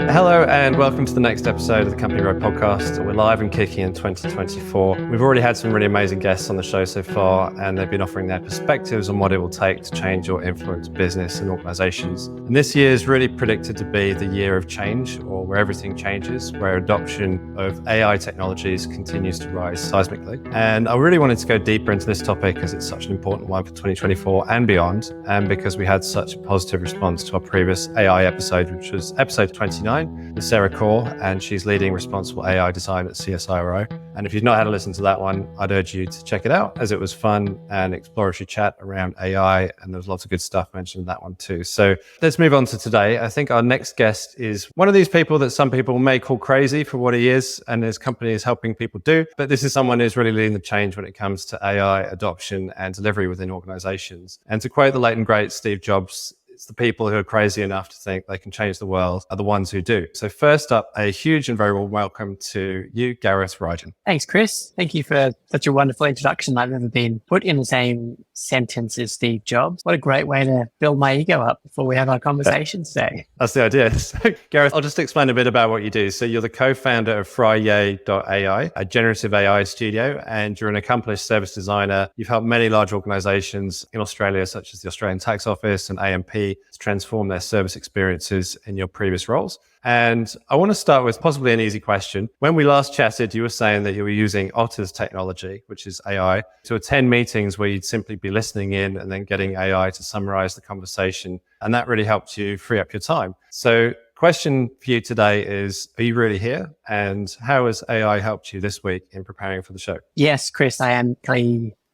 Hello and welcome to the next episode of the Company Road podcast. We're live and kicking in 2024. We've already had some really amazing guests on the show so far, and they've been offering their perspectives on what it will take to change or influence business and organizations. And this year is really predicted to be the year of change, or where everything changes, where adoption of AI technologies continues to rise seismically. And I really wanted to go deeper into this topic because it's such an important one for 2024 and beyond, and because we had such a positive response to our previous AI episode, which was episode 29. With Sarah Core, and she's leading responsible AI design at CSIRO. And if you've not had a listen to that one, I'd urge you to check it out, as it was fun and exploratory chat around AI, and there was lots of good stuff mentioned in that one too. So let's move on to today. I think our next guest is one of these people that some people may call crazy for what he is and his company is helping people do, but this is someone who's really leading the change when it comes to AI adoption and delivery within organizations. And to quote the late and great Steve Jobs, it's the people who are crazy enough to think they can change the world are the ones who do. So first up, a huge and very warm welcome to you, Gareth Rydon. Thanks, Chris. Thank you for such a wonderful introduction. I've never been put in the same sentence as Steve Jobs. What a great way to build my ego up before we have our conversation today. That's the idea. So, Gareth, I'll just explain a bit about what you do. So you're the co-founder of Frye.ai, a generative AI studio, and you're an accomplished service designer. You've helped many large organizations in Australia, such as the Australian Tax Office and AMP, to transform their service experiences in your previous roles. And I want to start with possibly an easy question. When we last chatted, you were saying that you were using Otter's technology, which is AI, to attend meetings where you'd simply be listening in and then getting AI to summarize the conversation. And that really helped you free up your time. So question for you today is, are you really here? And how has AI helped you this week in preparing for the show? Yes, Chris, I am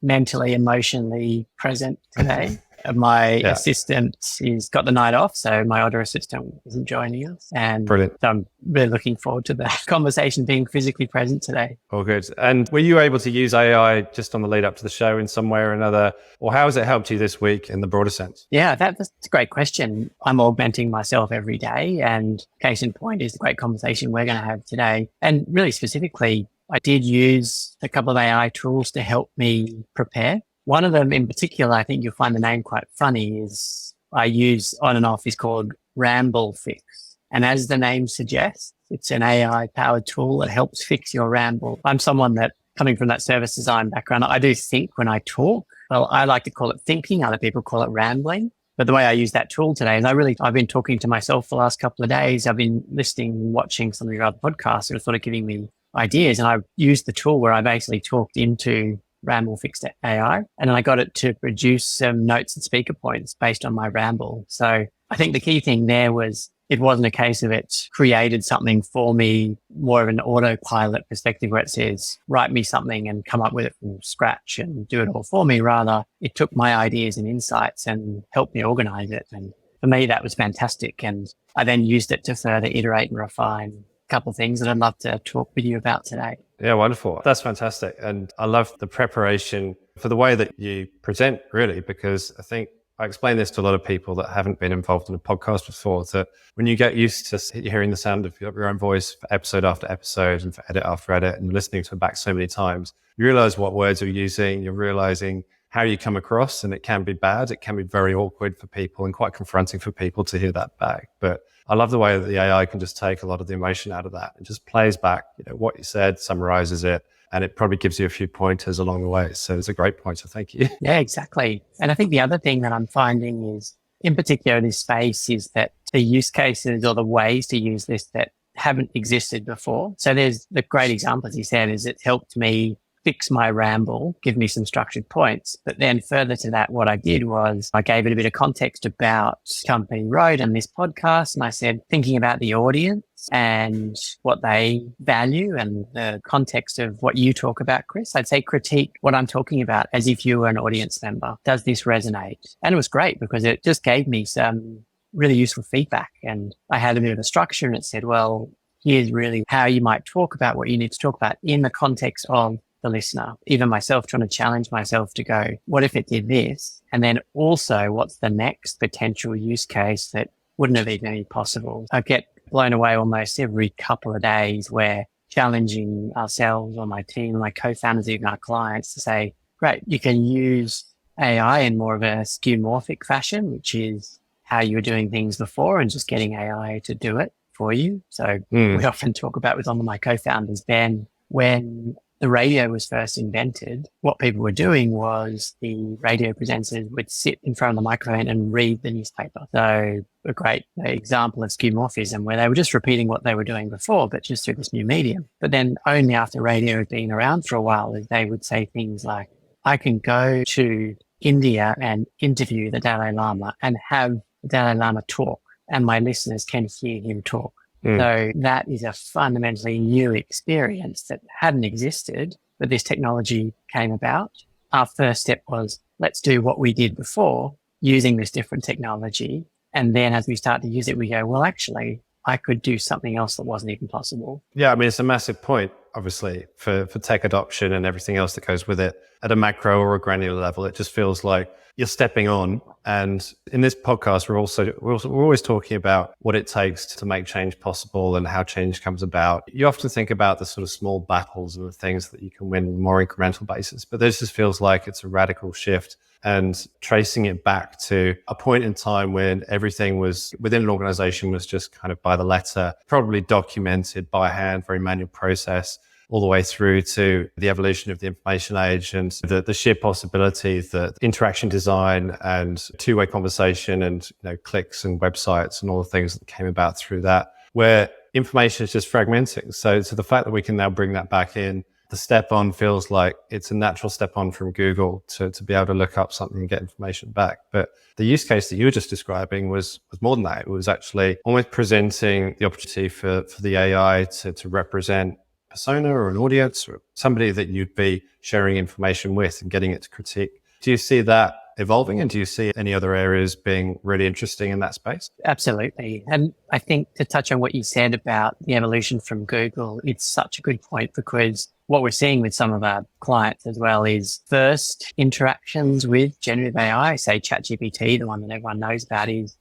mentally, emotionally present today. My assistant has got the night off, so my other assistant isn't joining us. And Brilliant. I'm really looking forward to the conversation being physically present today. All good. And were you able to use AI just on the lead up to the show in some way or another? Or how has it helped you this week in the broader sense? Yeah, that's a great question. I'm augmenting myself every day. And case in point is the great conversation we're going to have today. And really specifically, I did use a couple of AI tools to help me prepare. One of them in particular, I think you'll find the name quite funny, is I use on and off, is called Ramble Fix. And as the name suggests, it's an AI powered tool that helps fix your ramble. I'm someone that, coming from that service design background, I do think when I talk. Well, I like to call it thinking. Other people call it rambling. But the way I use that tool today is I've been talking to myself for the last couple of days. I've been listening and watching some of your other podcasts that are sort of giving me ideas. And I've used the tool where I basically talked into Ramble Fixed AI, and then I got it to produce some notes and speaker points based on my ramble. So I think the key thing there was it wasn't a case of it created something for me, more of an autopilot perspective where it says, write me something and come up with it from scratch and do it all for me. Rather, it took my ideas and insights and helped me organize it. And for me, that was fantastic. And I then used it to further iterate and refine a couple of things that I'd love to talk with you about today. Yeah, wonderful. That's fantastic. And I love the preparation for the way that you present, really, because I think I explain this to a lot of people that haven't been involved in a podcast before, that when you get used to hearing the sound of your own voice for episode after episode and for edit after edit and listening to it back so many times, you realize what words you're using, you're realizing how you come across, and it can be bad. It can be very awkward for people and quite confronting for people to hear that back. But I love the way that the AI can just take a lot of the emotion out of that. It just plays back, what you said, summarizes it, and it probably gives you a few pointers along the way. So it's a great pointer. Thank you. Yeah, exactly. And I think the other thing that I'm finding is, in particular in this space, is that the use cases or the ways to use this that haven't existed before. So there's the great example, as you said, is it helped me fix my ramble, give me some structured points. But then further to that, what I did was I gave it a bit of context about Company Road and this podcast. And I said, thinking about the audience and what they value and the context of what you talk about, Chris, I'd say critique what I'm talking about as if you were an audience member. Does this resonate? And it was great because it just gave me some really useful feedback. And I had a bit of a structure and it said, well, here's really how you might talk about what you need to talk about in the context of the listener. Even myself trying to challenge myself to go, what if it did this? And then also, what's the next potential use case that wouldn't have even been possible? I get blown away almost every couple of days where challenging ourselves or my team, my co-founders, even our clients to say, great, you can use AI in more of a skeuomorphic fashion, which is how you were doing things before and just getting AI to do it for you. So we often talk about with one of my co-founders, Ben, when the radio was first invented, what people were doing was the radio presenters would sit in front of the microphone and read the newspaper. So a great example of skeuomorphism where they were just repeating what they were doing before, but just through this new medium. But then only after radio had been around for a while, they would say things like, I can go to India and interview the Dalai Lama and have the Dalai Lama talk, and my listeners can hear him talk. So that is a fundamentally new experience that hadn't existed, but this technology came about. Our first step was, let's do what we did before using this different technology. And then as we start to use it, we go, well, actually, I could do something else that wasn't even possible. Yeah, I mean, it's a massive point, obviously, for tech adoption and everything else that goes with it. At a macro or a granular level, it just feels like you're stepping on. And in this podcast, we're always talking about what it takes to make change possible and how change comes about. You often think about the sort of small battles and the things that you can win on a more incremental basis, but this just feels like it's a radical shift. And tracing it back to a point in time when everything was within an organization was just kind of by the letter, probably documented by hand, very manual process, all the way through to the evolution of the information age and the sheer possibility that interaction design and two-way conversation and clicks and websites and all the things that came about through that, where information is just fragmenting. So the fact that we can now bring that back in, the step on feels like it's a natural step on from Google to be able to look up something and get information back. But the use case that you were just describing was more than that. It was actually almost presenting the opportunity for the AI to represent persona or an audience or somebody that you'd be sharing information with and getting it to critique. Do you see that evolving, and do you see any other areas being really interesting in that space? Absolutely. And I think to touch on what you said about the evolution from Google, it's such a good point, because what we're seeing with some of our clients as well is first interactions with generative AI, say ChatGPT, the one that everyone knows about, is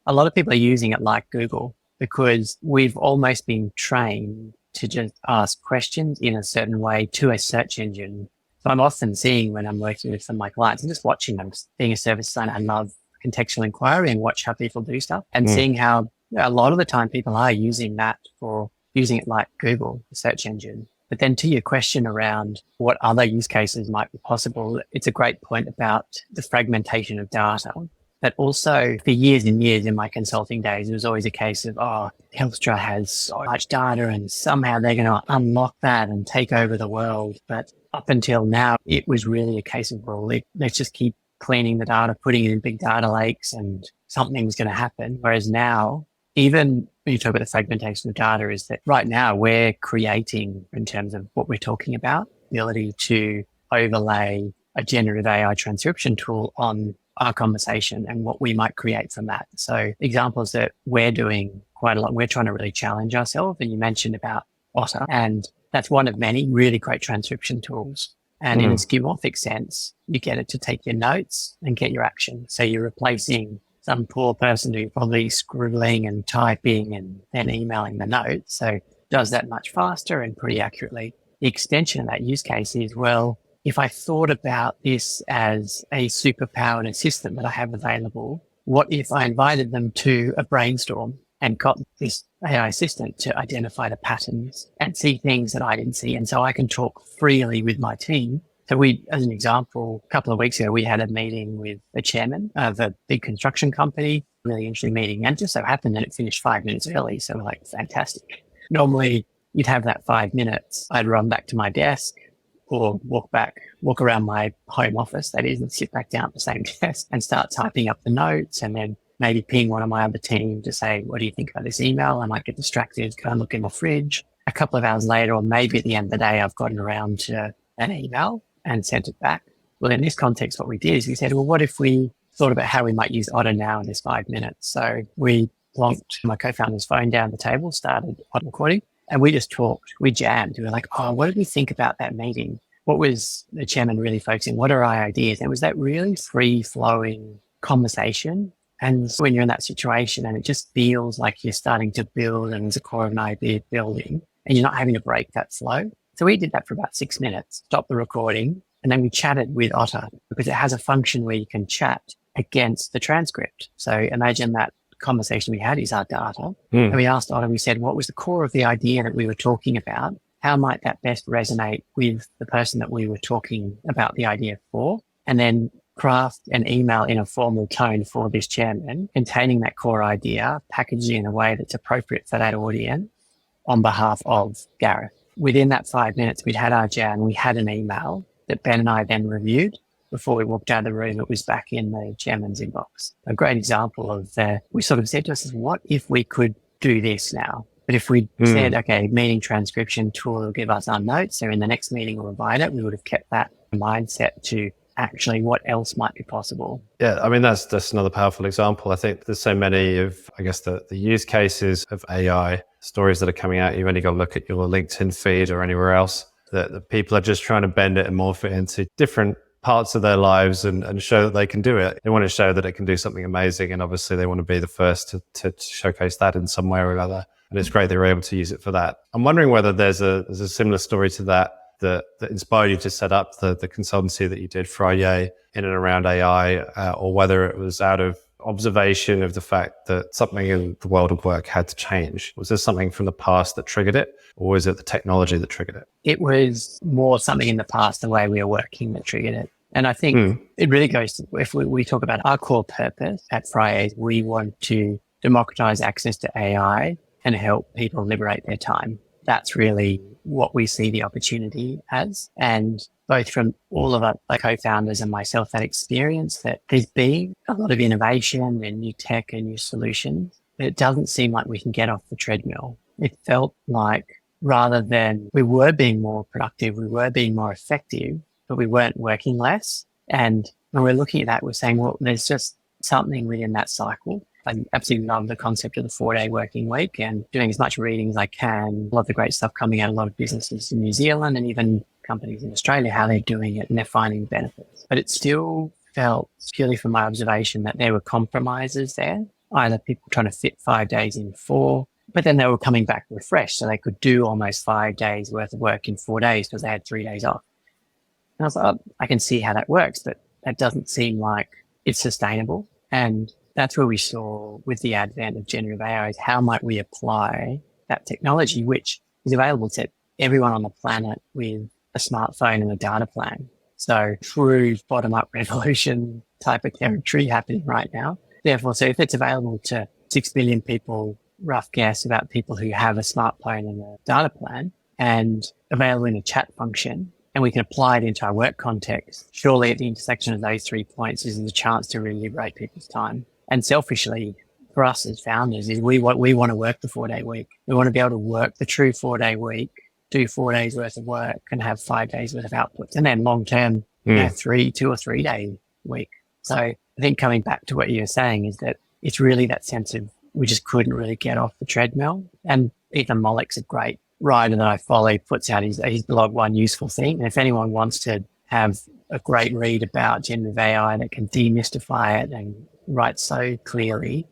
a lot of people are using it like Google, because we've almost been trained to just ask questions in a certain way to a search engine. So I'm often seeing when I'm working with some of my clients and just watching them, being a service designer, I love contextual inquiry and watch how people do stuff and seeing how a lot of the time people are using it like Google, the search engine. But then to your question around what other use cases might be possible, it's a great point about the fragmentation of data. But also for years and years in my consulting days, it was always a case of, Telstra has so much data and somehow they're going to unlock that and take over the world. But up until now, it was really a case of, well, let's just keep cleaning the data, putting it in big data lakes, and something's going to happen. Whereas now, even when you talk about the fragmentation of data, is that right now we're creating, in terms of what we're talking about, the ability to overlay a generative AI transcription tool on our conversation and what we might create from that. So examples that we're doing quite a lot, we're trying to really challenge ourselves. And you mentioned about Otter, and that's one of many really great transcription tools. And in a skeuomorphic sense, you get it to take your notes and get your action. So you're replacing some poor person who's probably scribbling and typing and then emailing the notes. So it does that much faster and pretty accurately. The extension of that use case is, well, if I thought about this as a superpowered assistant that I have available, what if I invited them to a brainstorm and got this AI assistant to identify the patterns and see things that I didn't see? And so I can talk freely with my team. So we, as an example, a couple of weeks ago, we had a meeting with the chairman of a big construction company, really interesting meeting. And it just so happened that it finished 5 minutes early. So we're like, fantastic. Normally you'd have that 5 minutes. I'd run back to my desk, or walk around my home office, that is, and sit back down at the same desk and start typing up the notes, and then maybe ping one of my other team to say, what do you think about this email? I might get distracted, go and look in my fridge. A couple of hours later, or maybe at the end of the day, I've gotten around to an email and sent it back. Well, in this context, what we did is we said, well, what if we thought about how we might use Otter now in this 5 minutes? So we plonked my co-founder's phone down the table, started Otter recording, and we just talked. We jammed. We were like, what did we think about that meeting? What was the chairman really focusing? What are our ideas? And it was that really free-flowing conversation. And when you're in that situation and it just feels like you're starting to build and there's a core of an idea building and you're not having to break that flow. So we did that for about 6 minutes, stopped the recording, And then we chatted with Otter because it has a function where you can chat against the transcript. So imagine that conversation we had is our data. And we asked Otter, we said, what was the core of the idea that we were talking about? How might that best resonate with the person that we were talking about the idea for? And then craft an email in a formal tone for this chairman containing that core idea, packaged in a way that's appropriate for that audience on behalf of Gareth. Within that 5 minutes, we'd had our jam, we had an email that Ben and I then reviewed. Before we walked out of the room, it was back in the chairman's inbox. A great example of we sort of said to us, what if we could do this now? But if we said, okay, meeting transcription tool will give us our notes, so in the next meeting we'll provide it, we would have kept that mindset to actually what else might be possible. Yeah, I mean, that's another powerful example. I think there's so many of, I guess, the use cases of AI stories that are coming out. You've only got to look at your LinkedIn feed or anywhere else that the people are just trying to bend it and morph it into different parts of their lives and show that they can do it. They want to show that it can do something amazing. And obviously they want to be the first to showcase that in some way or another. And it's great they were able to use it for that. I'm wondering whether there's a similar story to that inspired you to set up the consultancy that you did Friday in and around AI, or whether it was out of observation of the fact that something in the world of work had to change. Was there something from the past that triggered it, or was it the technology that triggered it? It was more something in the past, the way we were working, that triggered it. And I think it really goes to, if we talk about our core purpose at Fridays, we want to democratize access to AI and help people liberate their time. That's really what we see the opportunity as. And both from all of our co-founders and myself, that experience that there's been a lot of innovation and new tech and new solutions, but it doesn't seem like we can get off the treadmill. It felt like rather than we were being more productive, we were being more effective, but we weren't working less. And when we're looking at that, we're saying, well, there's just something within that cycle. I absolutely love the concept of the 4-day working week and doing as much reading as I can. Love the great stuff coming out of a lot of businesses in New Zealand and even companies in Australia, how they're doing it and they're finding benefits. But it still felt, purely from my observation, that there were compromises there, either people trying to fit 5 days in 4, but then they were coming back refreshed. So they could do almost 5 days worth of work in 4 days because they had 3 days off. And I was like, oh, I can see how that works, but that doesn't seem like it's sustainable. And that's where we saw with the advent of generative AI is how might we apply that technology, which is available to everyone on the planet with a smartphone and a data plan. So true bottom-up revolution type of territory happening right now. Therefore, so if it's available to 6 billion people, rough guess about people who have a smartphone and a data plan, and available in a chat function, and we can apply it into our work context, surely at the intersection of those 3 points is a chance to really liberate people's time. And selfishly, for us as founders, is we want to work the 4-day week. We want to be able to work the true 4-day week, do 4 days worth of work and have 5 days worth of outputs. And then long term, 2 or 3 day week. So I think coming back to what you were saying is that it's really that sense of we just couldn't really get off the treadmill. And Ethan Mollick's a great writer that I follow, puts out his blog, One Useful Thing. And if anyone wants to have a great read about generative AI that can demystify it and write so clearly,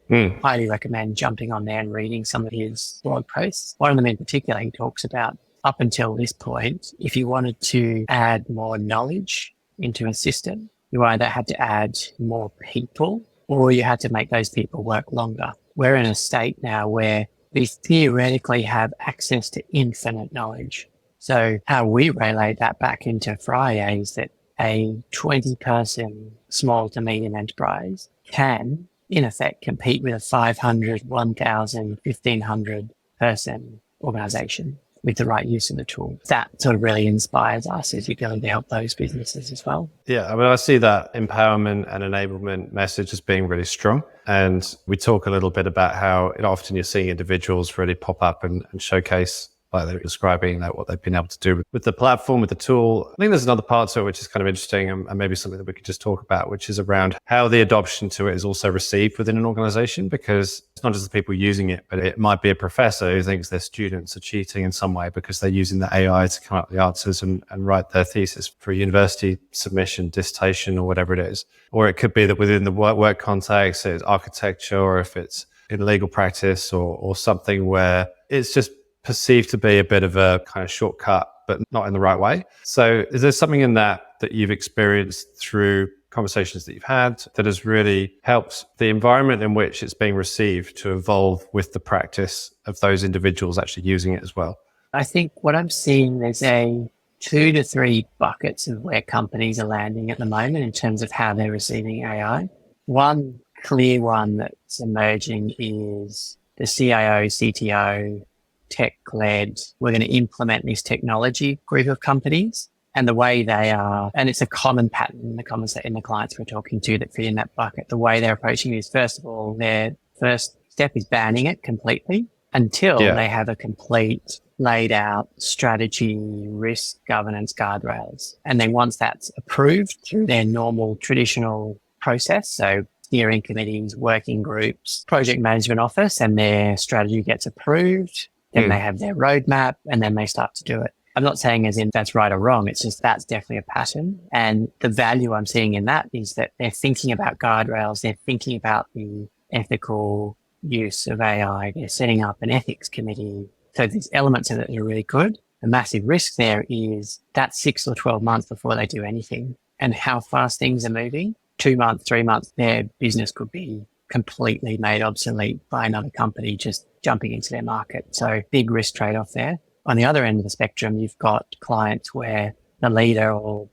highly recommend jumping on there and reading some of his blog posts. One of them in particular, he talks about up until this point, if you wanted to add more knowledge into a system, you either had to add more people or you had to make those people work longer. We're in a state now where we theoretically have access to infinite knowledge. So how we relay that back into Friday is that a 20-person small to medium enterprise can, in effect, compete with a 500, 1,000, 1,500 person organization with the right use of the tool. That sort of really inspires us as you're going to help those businesses as well. Yeah, I mean, I see that empowerment and enablement message as being really strong. And we talk a little bit about how often you're seeing individuals really pop up and showcase, like they're describing, what they've been able to do with the platform, with the tool. I think there's another part to it which is kind of interesting and maybe something that we could just talk about, which is around how the adoption to it is also received within an organization, because it's not just the people using it, but it might be a professor who thinks their students are cheating in some way because they're using the AI to come up with the answers and write their thesis for a university submission, dissertation, or whatever it is. Or it could be that within the work context, it's architecture, or if it's in legal practice or something where it's just perceived to be a bit of a kind of shortcut but not in the right way. So is there something in that you've experienced through conversations that you've had that has really helped the environment in which it's being received to evolve with the practice of those individuals actually using it as well? I think what I'm seeing, there's a 2 to 3 buckets of where companies are landing at the moment in terms of how they're receiving AI. One clear one that's emerging is the CIO, CTO, tech-led. We're going to implement this technology group of companies. And the way they are, and it's a common pattern in the clients we're talking to that fit in that bucket, the way they're approaching it is, first of all, their first step is banning it completely until they have a complete laid out strategy, risk, governance, guardrails. And then once that's approved through their normal traditional process, so steering committees, working groups, project management office, and their strategy gets approved, then they have their roadmap and then they start to do it. I'm not saying as in that's right or wrong. It's just that's definitely a pattern. And the value I'm seeing in that is that they're thinking about guardrails. They're thinking about the ethical use of AI. They're setting up an ethics committee. So there's elements of it that are really good. The massive risk there is that 6 or 12 months before they do anything and how fast things are moving. 2 months, 3 months, their business could be completely made obsolete by another company just jumping into their market. So big risk trade-off there. On the other end of the spectrum, you've got clients where the leader or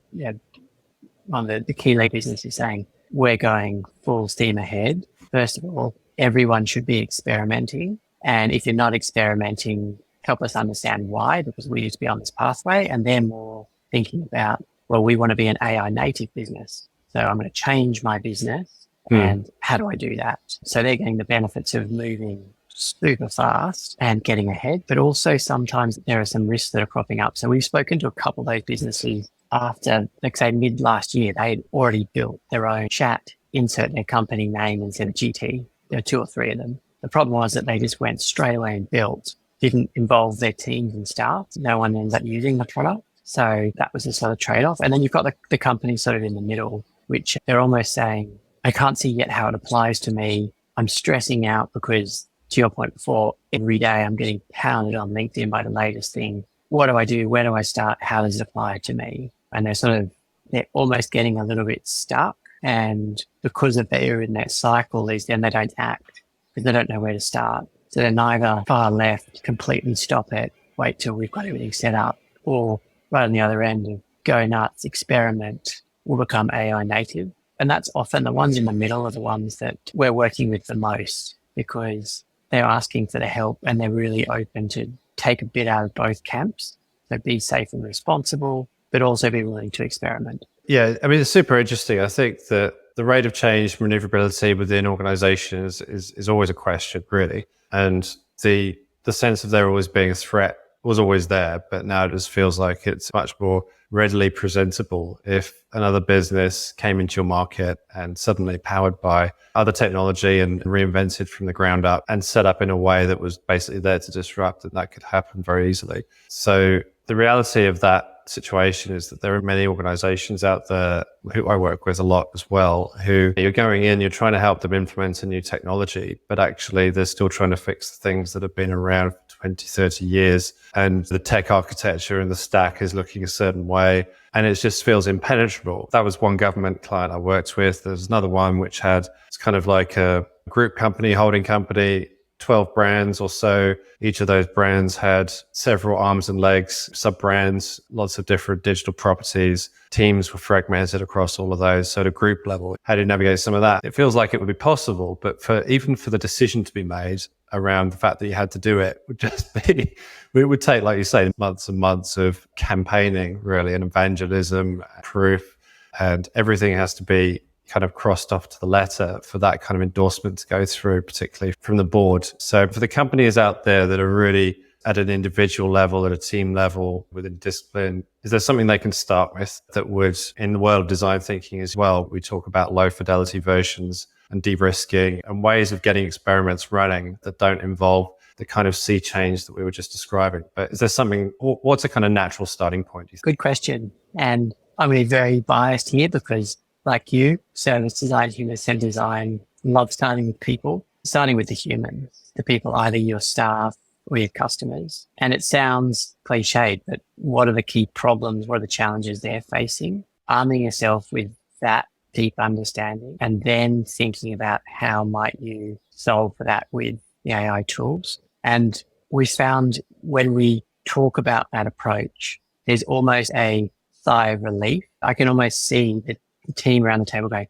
one of the key lead business is saying, we're going full steam ahead. First of all, everyone should be experimenting. And if you're not experimenting, help us understand why, because we need to be on this pathway. And they're more thinking about, well, we want to be an AI native business. So I'm going to change my business. And how do I do that? So they're getting the benefits of moving super fast and getting ahead, but also sometimes there are some risks that are cropping up. So we've spoken to a couple of those businesses after, like say mid last year, they'd already built their own chat, insert their company name instead of GT. There were 2 or 3 of them. The problem was that they just went straight away and built, didn't involve their teams and staff. No one ends up using the product. So that was a sort of trade-off. And then you've got the company sort of in the middle, which they're almost saying, I can't see yet how it applies to me. I'm stressing out because, to your point before, every day I'm getting pounded on LinkedIn by the latest thing. What do I do? Where do I start? How does it apply to me? And they're almost getting a little bit stuck. And because of they're in that cycle, then they don't act because they don't know where to start. So they're neither far left, completely stop it, wait till we've got everything set up, or right on the other end of go nuts, experiment, will become AI native. And that's often the ones in the middle are the ones that we're working with the most because they're asking for the help and they're really open to take a bit out of both camps. So be safe and responsible, but also be willing to experiment. Yeah, I mean, it's super interesting. I think that the rate of change, maneuverability within organizations is always a question, really. And the sense of there always being a threat was always there, but now it just feels like it's much more readily presentable if another business came into your market and suddenly powered by other technology and reinvented from the ground up and set up in a way that was basically there to disrupt, and that could happen very easily. So the reality of that situation is that there are many organizations out there who I work with a lot as well, who you're going in, you're trying to help them implement a new technology, but actually they're still trying to fix the things that have been around for 20, 30 years. And the tech architecture and the stack is looking a certain way. And it just feels impenetrable. That was one government client I worked with. There's another one which it's kind of like a group company, holding company, 12 brands or so. Each of those brands had several arms and legs, sub-brands, lots of different digital properties. Teams were fragmented across all of those. So at a group level, how do you navigate some of that? It feels like it would be possible, but even for the decision to be made around the fact that you had to do it would just be, it would take, like you say, months and months of campaigning, really, and evangelism, proof, and everything has to be kind of crossed off to the letter for that kind of endorsement to go through, particularly from the board. So for the companies out there that are really at an individual level, at a team level, within discipline, is there something they can start with that would, in the world of design thinking as well, we talk about low fidelity versions and de-risking and ways of getting experiments running that don't involve the kind of sea change that we were just describing. But is there something, what's a kind of natural starting point? Good question. And I'm going to be very biased here because, like you, service design, human-centered design, love starting with people, starting with the humans, the people, either your staff, or your customers. And it sounds cliched, but what are the key problems? What are the challenges they're facing? Arming yourself with that deep understanding and then thinking about how might you solve for that with the AI tools. And we found when we talk about that approach, there's almost a sigh of relief. I can almost see the team around the table going,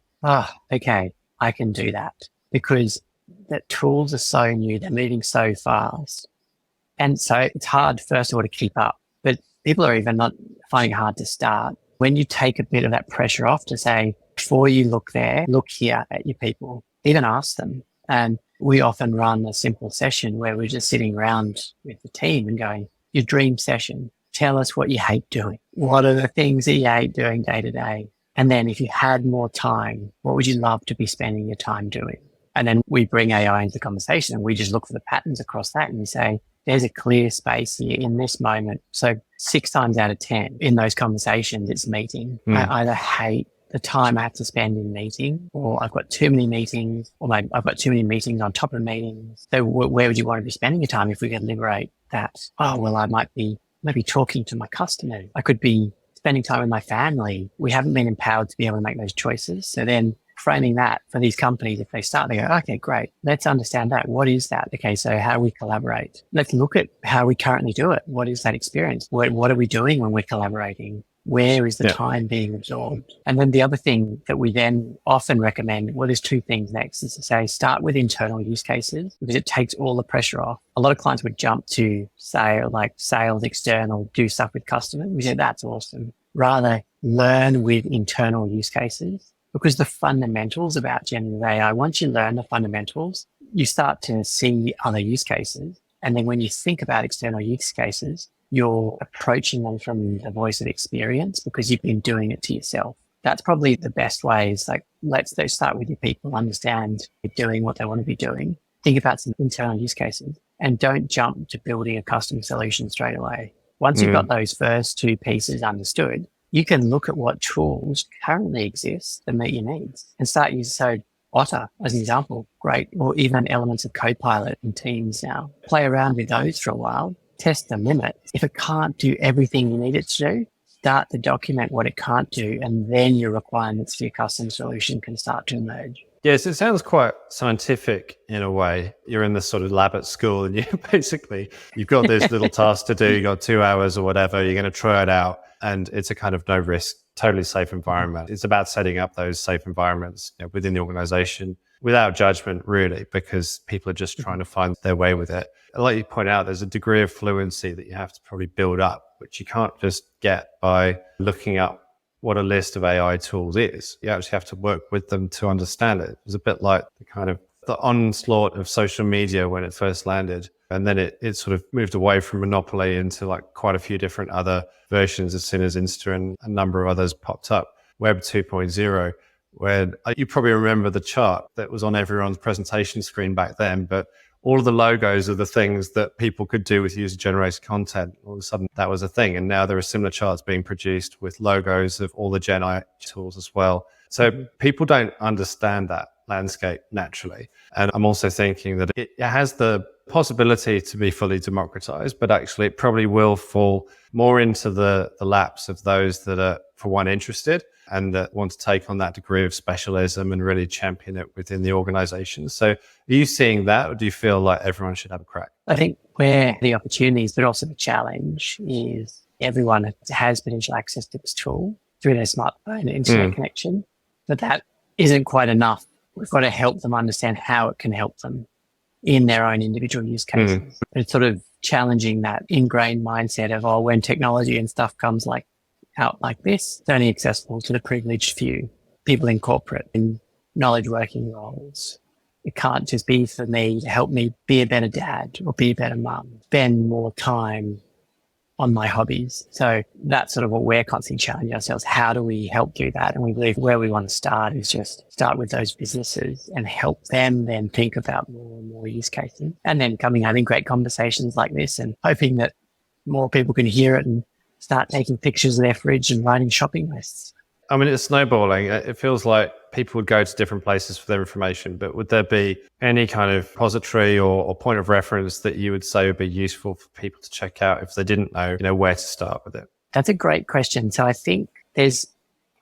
okay, I can do that, because the tools are so new. They're moving so fast. And so it's hard, first of all, to keep up, but people are even not finding it hard to start. When you take a bit of that pressure off to say, before you look there, look here at your people, even ask them. And we often run a simple session where we're just sitting around with the team and going, your dream session, tell us what you hate doing. What are the things that you hate doing day to day? And then if you had more time, what would you love to be spending your time doing? And then we bring AI into the conversation and we just look for the patterns across that and we say, there's a clear space here in this moment. So 6 times out of 10 in those conversations, it's meeting. I either hate the time I have to spend in meeting, or I've got too many meetings, or I've got too many meetings on top of meetings. So where would you want to be spending your time if we could liberate that? Oh, well, I might be maybe talking to my customers. I could be spending time with my family. We haven't been empowered to be able to make those choices. So then framing that for these companies, if they start, they go, okay, great. Let's understand that. What is that? Okay, so how do we collaborate? Let's look at how we currently do it. What is that experience? What are we doing when we're collaborating? Where is the time being absorbed? And then the other thing that we then often recommend, well, there's 2 things next, is to say, start with internal use cases, because it takes all the pressure off. A lot of clients would jump to sales, external, do stuff with customers. We say, that's awesome. Rather, learn with internal use cases, because the fundamentals about generative AI, once you learn the fundamentals, you start to see other use cases. And then when you think about external use cases, you're approaching them from the voice of experience because you've been doing it to yourself. That's probably the best way, is like, let's start with your people, understand you're doing what they want to be doing. Think about some internal use cases and don't jump to building a custom solution straight away. Once you've got those first 2 pieces understood, you can look at what tools currently exist that meet your needs and start using. So Otter, as an example, great. Or even elements of Copilot in Teams now. Play around with those for a while. Test the limits. If it can't do everything you need it to do, start to document what it can't do, and then your requirements for your custom solution can start to emerge. Yes, it sounds quite scientific in a way. You're in this sort of lab at school and you've got this little task to do, you've got 2 hours or whatever, you're going to try it out, and it's a kind of no risk, totally safe environment. It's about setting up those safe environments within the organization without judgment, really, because people are just trying to find their way with it. Like you point out, there's a degree of fluency that you have to probably build up, which you can't just get by looking up what a list of AI tools is. You actually have to work with them to understand it. It's a bit like the onslaught of social media when it first landed. And then it sort of moved away from monopoly into like quite a few different other versions as soon as Insta and a number of others popped up. Web 2.0, where you probably remember the chart that was on everyone's presentation screen back then, but all of the logos are the things that people could do with user-generated content. All of a sudden, that was a thing. And now there are similar charts being produced with logos of all the Gen AI tools as well. So people don't understand that landscape naturally. And I'm also thinking that it has the possibility to be fully democratized, but actually it probably will fall more into the laps of those that are, for one, interested and that want to take on that degree of specialism and really champion it within the organization. So are you seeing that, or do you feel like everyone should have a crack? I think where the opportunities, but also the challenge, is everyone has potential access to this tool through their smartphone and internet connection, but that isn't quite enough. We've got to help them understand how it can help them in their own individual use cases. It's sort of challenging that ingrained mindset of, when technology and stuff comes out like this, it's only accessible to the privileged few, people in corporate and knowledge working roles. It can't just be for me to help me be a better dad or be a better mum, spend more time on my hobbies. So that's sort of what we're constantly challenging ourselves. How do we help do that? And we believe where we want to start is just start with those businesses and help them then think about more and more use cases, and then having great conversations like this and hoping that more people can hear it and start taking pictures of their fridge and writing shopping lists. I mean, it's snowballing. It feels like people would go to different places for their information, but would there be any kind of repository or point of reference that you would say would be useful for people to check out if they didn't know, where to start with it? That's a great question. So I think there's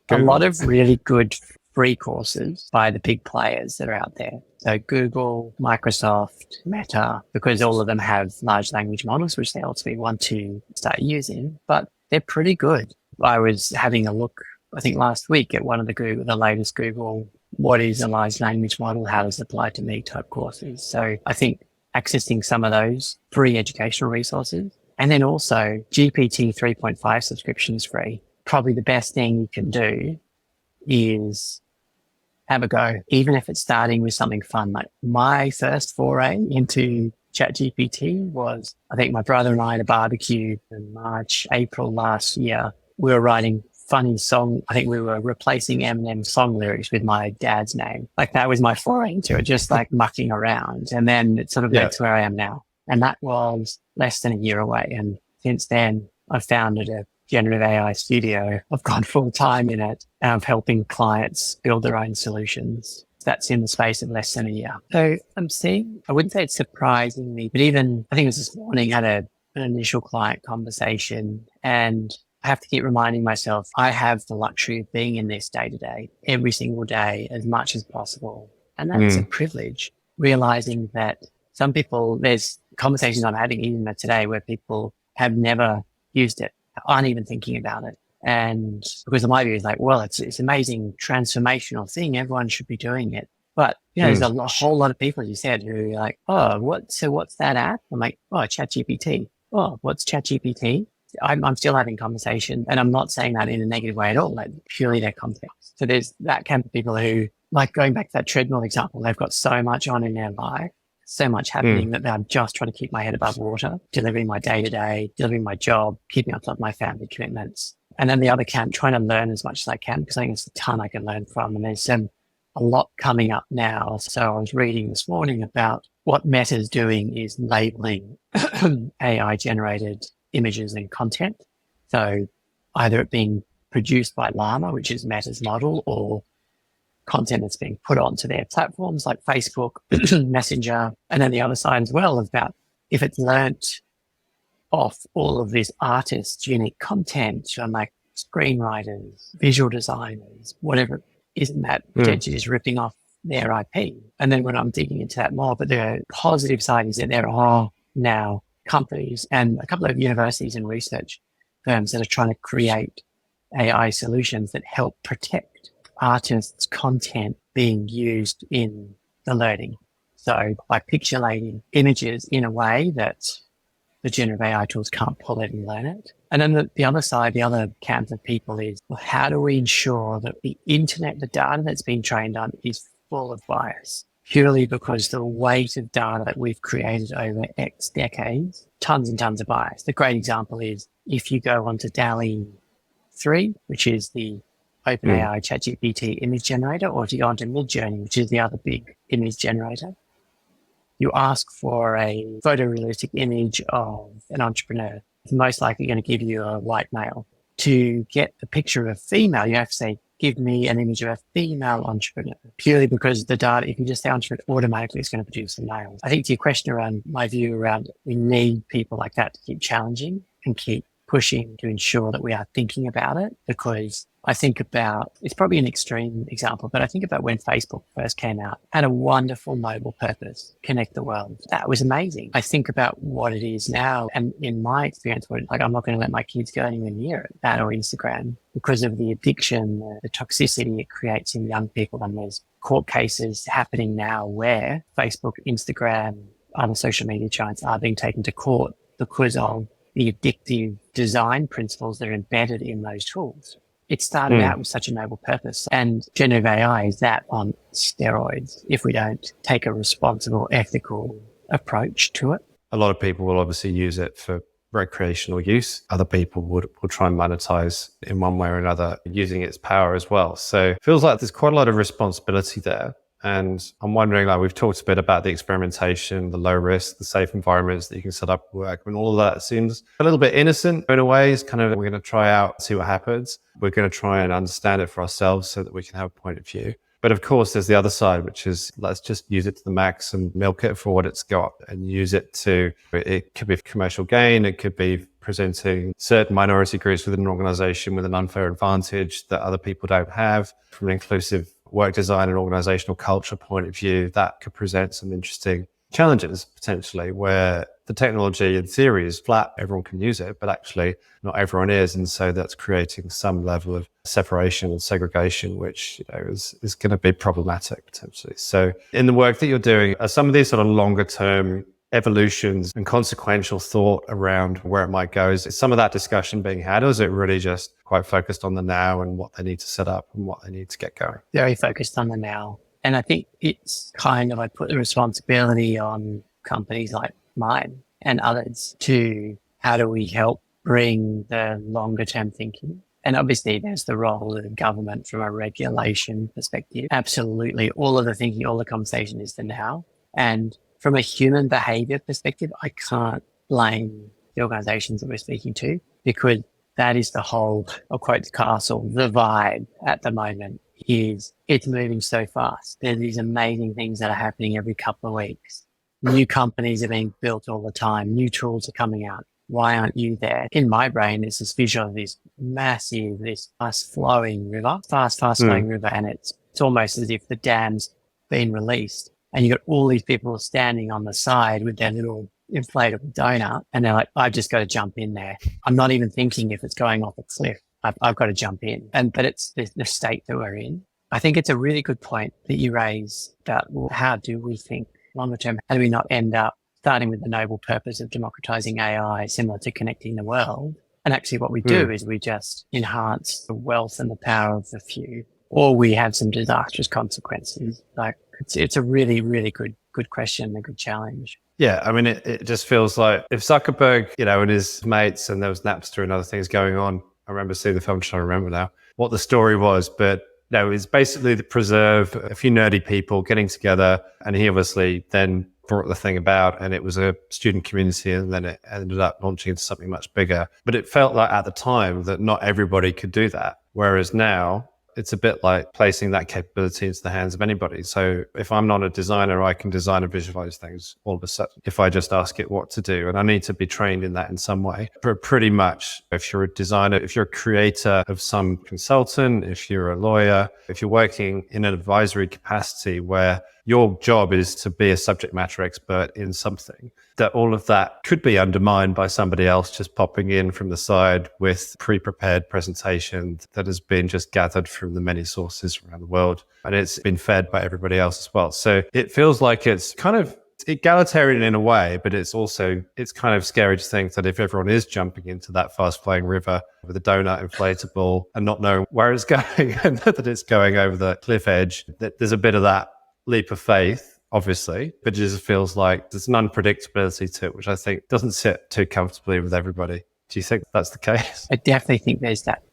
Google. a lot of really good free courses by the big players that are out there. So Google, Microsoft, Meta, because all of them have large language models, which they ultimately want to start using, but they're pretty good. I was having a look, I think last week, at one of the latest Google, what is a large language model? How does it apply to me type courses? So I think accessing some of those free educational resources, and then also GPT 3.5 subscriptions free. Probably the best thing you can do is have a go, even if it's starting with something fun. Like my first foray into ChatGPT was, I think my brother and I at a barbecue in March, April last year. We were writing funny song. I think we were replacing Eminem song lyrics with my dad's name. Like that was my foray into it, just like mucking around. And then it sort of led to where I am now. And that was less than a year away. And since then, I've founded a generative AI studio. I've gone full time in it, and I'm helping clients build their own solutions. That's in the space of less than a year. So I'm seeing, I wouldn't say it's surprising me, but even, I think it was this morning, I had an initial client conversation, and I have to keep reminding myself, I have the luxury of being in this day to day, every single day, as much as possible. And that's a privilege, realizing that some people, there's conversations I'm having even today where people have never used it, aren't even thinking about it. And because of my view is like, well, it's amazing transformational thing. Everyone should be doing it. But, there's a whole lot of people, as you said, who are like, oh, what's that app? I'm like, oh, ChatGPT. Oh, what's ChatGPT? I'm still having conversation, and I'm not saying that in a negative way at all, like purely their context. So there's that camp of people who, like going back to that treadmill example, they've got so much on in their life, so much happening that I'm just trying to keep my head above water, delivering my day-to-day, delivering my job, keeping up with my family commitments. And then the other camp, trying to learn as much as I can, because I think there's a ton I can learn from. And there's a lot coming up now. So I was reading this morning about what Meta's doing is labeling AI-generated images and content. So either it being produced by Llama, which is Meta's model, or content that's being put onto their platforms like Facebook, Messenger, and then the other side as well about if it's learnt off all of this artists' unique content from like screenwriters, visual designers, whatever, isn't that potentially just ripping off their IP? And then when I'm digging into that more, but the positive side is that there are now companies and a couple of universities and research firms that are trying to create AI solutions that help protect artists' content being used in the learning. So by pixelating images in a way that the generative AI tools can't pull it and learn it. And then the other side, the other camp of people is, well, how do we ensure that the internet, the data that's been trained on, is full of bias? Purely because the weight of data that we've created over X decades, tons and tons of bias. The great example is if you go onto DALL-E 3, which is the OpenAI ChatGPT image generator, or if you go onto Midjourney, which is the other big image generator, you ask for a photorealistic image of an entrepreneur. It's most likely going to give you a white male. To get a picture of a female, you have to say, give me an image of a female entrepreneur, purely because the data, if you just say entrepreneur, automatically it's going to produce the males. I think to your question around my view around, we need people like that to keep challenging and keep pushing to ensure that we are thinking about it, because I think about, it's probably an extreme example, but I think about when Facebook first came out, had a wonderful noble purpose, connect the world. That was amazing. I think about what it is now, and in my experience, like I'm not going to let my kids go anywhere near it, that or Instagram, because of the addiction, the toxicity it creates in young people. And there's court cases happening now where Facebook, Instagram, other social media giants are being taken to court because of the addictive design principles that are embedded in those tools. It started out with such a noble purpose, and generative AI is that on steroids if we don't take a responsible, ethical approach to it. A lot of people will obviously use it for recreational use. Other people will try and monetize in one way or another using its power as well. So it feels like there's quite a lot of responsibility there. And I'm wondering, like we've talked a bit about the experimentation, the low risk, the safe environments that you can set up at work. And all of that seems a little bit innocent in a way. It's kind of, we're going to try out, see what happens. We're going to try and understand it for ourselves so that we can have a point of view. But of course, there's the other side, which is let's just use it to the max and milk it for what it's got and use it it could be commercial gain. It could be presenting certain minority groups within an organization with an unfair advantage that other people don't have. From an inclusive work design and organizational culture point of view, that could present some interesting challenges potentially, where the technology in theory is flat, everyone can use it, but actually not everyone is. And so that's creating some level of separation and segregation, which is going to be problematic potentially. So in the work that you're doing, are some of these sort of longer term evolutions and consequential thought around where it might go? Is some of that discussion being had, or is it really just quite focused on the now and what they need to set up and what they need to get going? Very focused on the now. And I think it's kind of, I put the responsibility on companies like mine and others to how do we help bring the longer term thinking. And obviously there's the role of government from a regulation perspective. Absolutely. All of the thinking, all the conversation is the now. And from a human behavior perspective, I can't blame the organizations that we're speaking to, because that is the whole, I'll quote Castle, the vibe at the moment is it's moving so fast. There's these amazing things that are happening every couple of weeks. New companies are being built all the time. New tools are coming out. Why aren't you there? In my brain, there's this visual of this massive, this fast flowing river, flowing river. And it's almost as if the dam's been released and you've got all these people standing on the side with their little inflatable donut. And they're like, I've just got to jump in there. I'm not even thinking if it's going off a cliff. I've got to jump in. But it's the state that we're in. I think it's a really good point that you raise that, well, how do we think longer term? How do we not end up starting with the noble purpose of democratizing AI, similar to connecting the world? And actually what we do is we just enhance the wealth and the power of the few, or we have some disastrous consequences. Like it's a really, really good question, a good challenge. Yeah, I mean, it just feels like if Zuckerberg, and his mates, and there was Napster and other things going on. I remember seeing the film, I'm trying to remember now what the story was, but no, it's basically to preserve a few nerdy people getting together. And he obviously then brought the thing about, and it was a student community, and then it ended up launching into something much bigger. But it felt like at the time that not everybody could do that. Whereas now it's a bit like placing that capability into the hands of anybody. So if I'm not a designer, I can design and visualize things all of a sudden if I just ask it what to do. And I need to be trained in that in some way. But pretty much, if you're a designer, if you're a creator of some consultant, if you're a lawyer, if you're working in an advisory capacity where your job is to be a subject matter expert in something, that all of that could be undermined by somebody else just popping in from the side with pre-prepared presentation that has been just gathered from the many sources around the world. And it's been fed by everybody else as well. So it feels like it's kind of egalitarian in a way, but it's kind of scary to think that if everyone is jumping into that fast flowing river with a donut inflatable and not knowing where it's going and that it's going over the cliff edge, that there's a bit of that leap of faith, obviously, but it just feels like there's an unpredictability to it, which I think doesn't sit too comfortably with everybody. Do you think that's the case? I definitely think there's that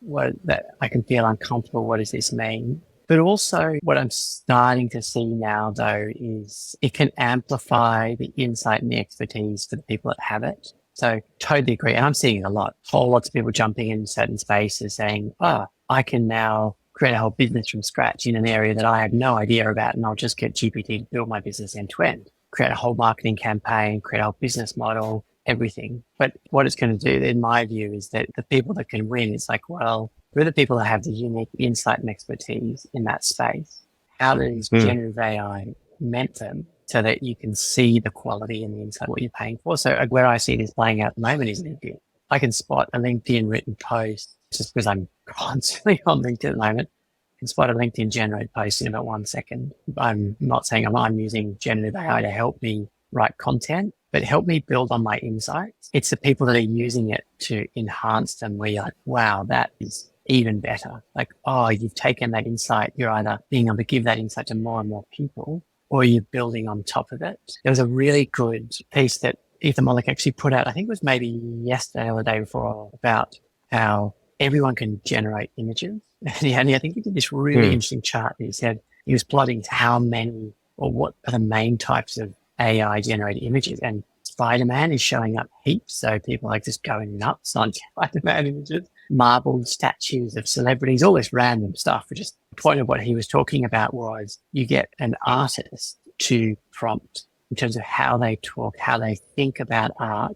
I can feel uncomfortable. What does this mean? But also what I'm starting to see now, though, is it can amplify the insight and the expertise for the people that have it. So totally agree. And I'm seeing it a lot. Whole lots of people jumping in certain spaces saying, I can now create a whole business from scratch in an area that I had no idea about, and I'll just get GPT to build my business end to end, create a whole marketing campaign, create a whole business model, everything. But what it's going to do, in my view, is that the people that can win, it's like, well, who are the people that have the unique insight and expertise in that space? How does generative AI augment them so that you can see the quality and the insight, what you're paying for? So where I see this playing out at the moment is LinkedIn. I can spot a LinkedIn written post just because I'm constantly on LinkedIn at the moment. I can spot a LinkedIn generated post in about 1 second. I'm not saying I'm using generative AI to help me write content, but help me build on my insights. It's the people that are using it to enhance them where you're like, wow, that is even better. Like, you've taken that insight. You're either being able to give that insight to more and more people, or you're building on top of it. There was a really good piece that Ethan Mollick actually put out, I think it was maybe yesterday or the day before, about how everyone can generate images. And I think he did this really interesting chart. He said he was plotting how many or what are the main types of AI generated images. And Spider-Man is showing up heaps. So people are just going nuts on Spider-Man images, marble statues of celebrities, all this random stuff, just point of what he was talking about was you get an artist to prompt in terms of how they talk, how they think about art,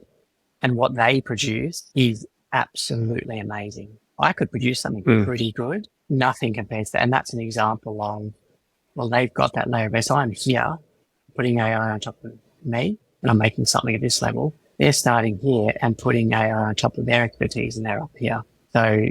and what they produce is absolutely amazing. I could produce something pretty good. Nothing compares to that. And that's an example of, well, they've got that layer of S. I'm here putting AI on top of me and I'm making something at this level. They're starting here and putting AI on top of their expertise and they're up here. So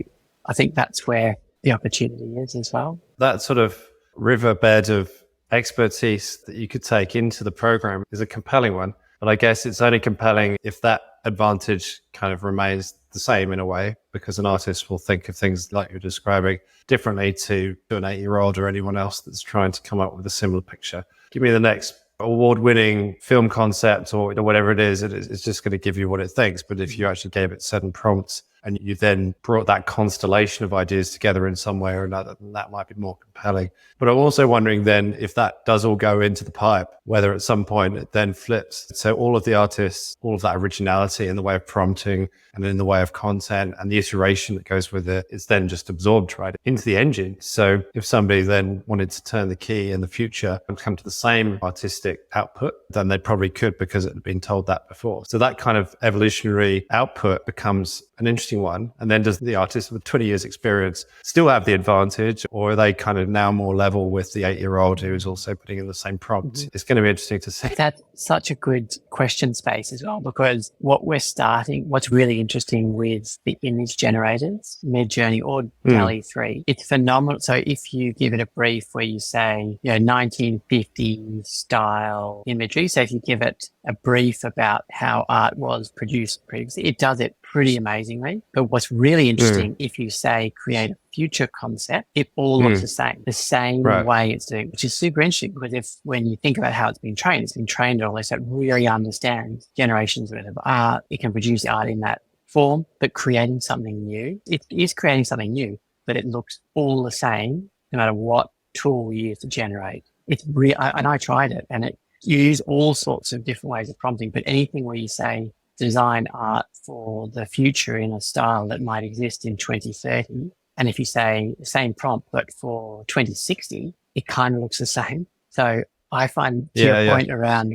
I think that's where the opportunity is as well. That sort of riverbed of expertise that you could take into the program is a compelling one. But I guess it's only compelling if that advantage kind of remains the same in a way, because an artist will think of things like you're describing differently to an 8-year-old or anyone else that's trying to come up with a similar picture. Give me the next award-winning film concept or whatever it is. It's just going to give you what it thinks. But if you actually gave it certain prompts and you then brought that constellation of ideas together in some way or another, then that might be more compelling. But I'm also wondering then if that does all go into the pipe, whether at some point it then flips. So all of the artists, all of that originality in the way of prompting and in the way of content and the iteration that goes with it is then just absorbed right into the engine. So if somebody then wanted to turn the key in the future and come to the same artistic output, then they probably could because it had been told that before. So that kind of evolutionary output becomes an interesting one. And then does the artist with 20 years experience still have the advantage, or are they kind of now more level with the 8-year-old who's also putting in the same prompt? It's going to be interesting to see. That's such a good question space as well, because what's really interesting with the image generators, Midjourney or DALL-E 3, it's phenomenal. So if you give it a brief where you say, 1950s style imagery, so if you give it a brief about how art was produced previously, it does it pretty amazingly. But what's really interesting, if you say create a future concept, it all looks the same way it's doing, which is super interesting because when you think about how it's been trained on this, it really understands generations worth of art. It can produce art in that form, but creating something new, it is creating something new, but it looks all the same no matter what tool you use to generate. It's real, and I tried it, and you use all sorts of different ways of prompting, but anything where you say design art for the future in a style that might exist in 2030, and if you say the same prompt but for 2060, it kind of looks the same. So I find your point around,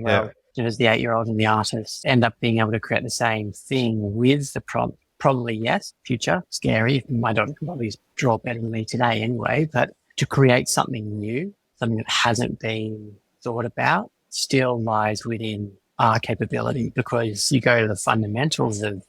does the 8-year-old and the artist end up being able to create the same thing with the prompt? Probably yes. Future, scary. My daughter can probably draw better than me today anyway, but to create something new, something that hasn't been thought about, still lies within our capability, because you go to the fundamentals of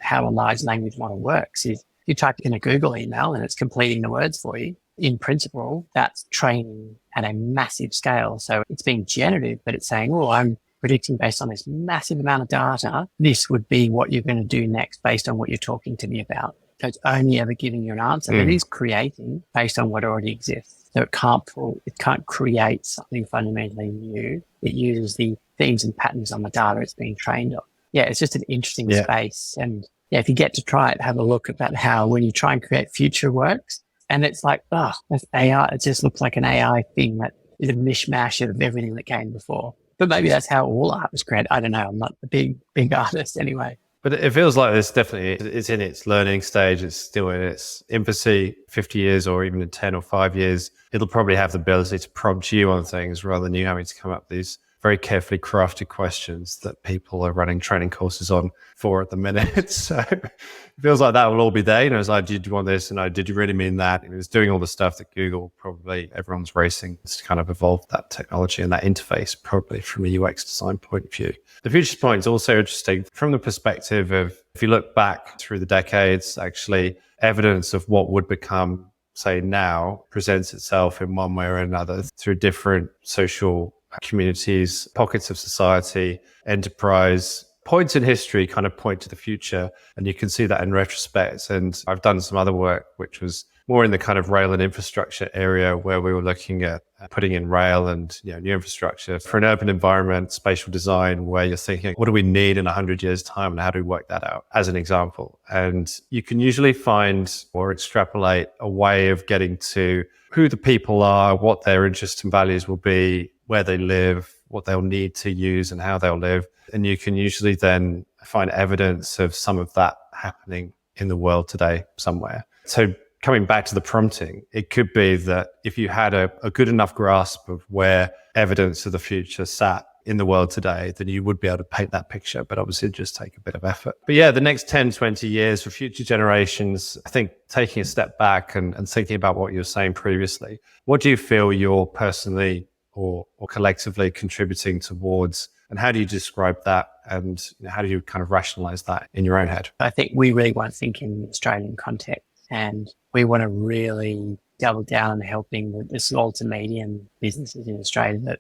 how a large language model works. Is you type in a Google email and it's completing the words for you. In principle, that's training at a massive scale. So it's being generative, but it's saying, I'm predicting based on this massive amount of data, this would be what you're going to do next based on what you're talking to me about. So it's only ever giving you an answer, but it is creating based on what already exists. So it can't create something fundamentally new. It uses the themes and patterns on the data it's being trained on. Yeah, it's just an interesting space. And if you get to try it, have a look about how when you try and create future works, and it's like, that's AI. It just looks like an AI thing that is a mishmash of everything that came before. But maybe that's how all art was created. I don't know. I'm not a big artist anyway. But it feels like it's in its learning stage. It's still in its infancy. 50 years or even in 10 or 5 years, it'll probably have the ability to prompt you on things rather than you having to come up with these very carefully crafted questions that people are running training courses on for at the minute. So it feels like that will all be there. It's like, did you want this? And did you really mean that? And it was doing all the stuff that Google, probably everyone's racing to kind of evolve that technology and that interface, probably from a UX design point of view. The future point is also interesting from the perspective of, if you look back through the decades, actually evidence of what would become, say now, presents itself in one way or another through different social communities, pockets of society, enterprise. Points in history kind of point to the future, and you can see that in retrospect. And I've done some other work which was more in the kind of rail and infrastructure area, where we were looking at putting in rail and new infrastructure for an urban environment, spatial design, where you're thinking, what do we need in 100 years' time, and how do we work that out, as an example. And you can usually find or extrapolate a way of getting to who the people are, what their interests and values will be, where they live, what they'll need to use and how they'll live. And you can usually then find evidence of some of that happening in the world today somewhere. So coming back to the prompting, it could be that if you had a good enough grasp of where evidence of the future sat in the world today, then you would be able to paint that picture, but obviously it'd just take a bit of effort. But yeah, the next 10, 20 years for future generations, I think taking a step back and thinking about what you were saying previously, what do you feel you're personally or collectively contributing towards, and how do you describe that, and how do you kind of rationalize that in your own head? I think we really want to think in Australian context, and we want to really double down on helping the small to medium businesses in Australia that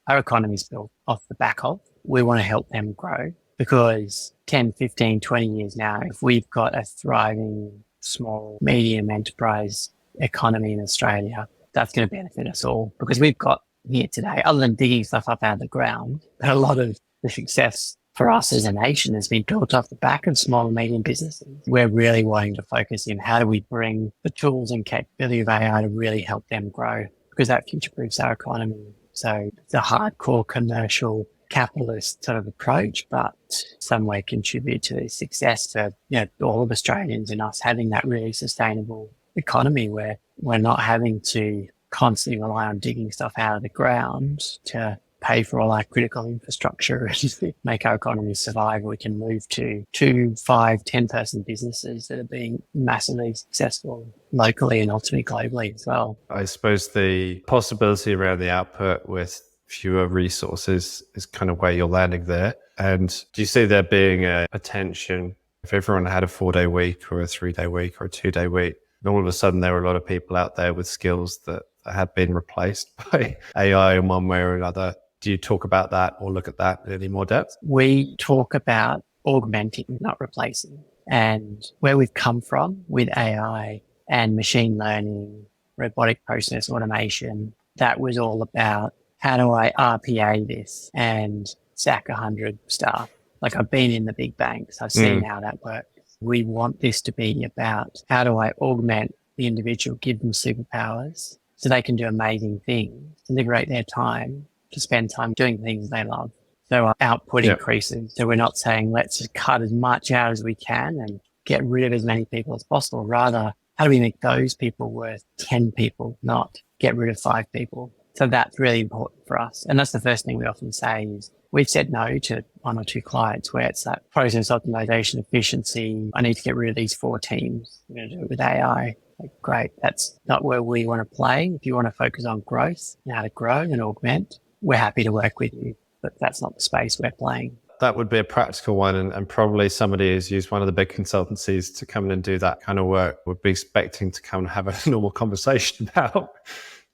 our economy is built off the back of. We want to help them grow, because 10, 15, 20 years now, if we've got a thriving small, medium enterprise economy in Australia, that's going to benefit us all, because we've got here today, other than digging stuff up out of the ground, a lot of the success for us as a nation has been built off the back of small and medium businesses. We're really wanting to focus in how do we bring the tools and capability of AI to really help them grow, because that future-proofs our economy. So it's a hardcore commercial capitalist sort of approach, but some way contribute to the success for all of Australians and us having that really sustainable economy where we're not having to constantly rely on digging stuff out of the ground to pay for all our critical infrastructure and make our economy survive. We can move to 2, 5, 10-person businesses that are being massively successful locally and ultimately globally as well. I suppose the possibility around the output with fewer resources is kind of where you're landing there. And do you see there being a tension if everyone had a 4-day week or a 3-day week or a 2-day week, and all of a sudden there were a lot of people out there with skills that had been replaced by AI in one way or another? Do you talk about that or look at that in any more depth? We talk about augmenting, not replacing. And where we've come from with AI and machine learning, robotic process automation, that was all about how do I RPA this and sack 100 staff? Like, I've been in the big banks. I've seen how that works. We want this to be about how do I augment the individual, give them superpowers so they can do amazing things, to liberate their time, to spend time doing things they love. So our output increases. So we're not saying let's just cut as much out as we can and get rid of as many people as possible. Rather, how do we make those people worth 10 people, not get rid of 5 people? So that's really important for us. And that's the first thing we often say is we've said no to 1 or 2 clients where it's that process optimization, efficiency. I need to get rid of these 4 teams. We're going to do it with AI. Like, great. That's not where we want to play. If you want to focus on growth and how to grow and augment, we're happy to work with you, but that's not the space we're playing. That would be a practical one, and probably somebody who's used one of the big consultancies to come in and do that kind of work would be expecting to come and have a normal conversation about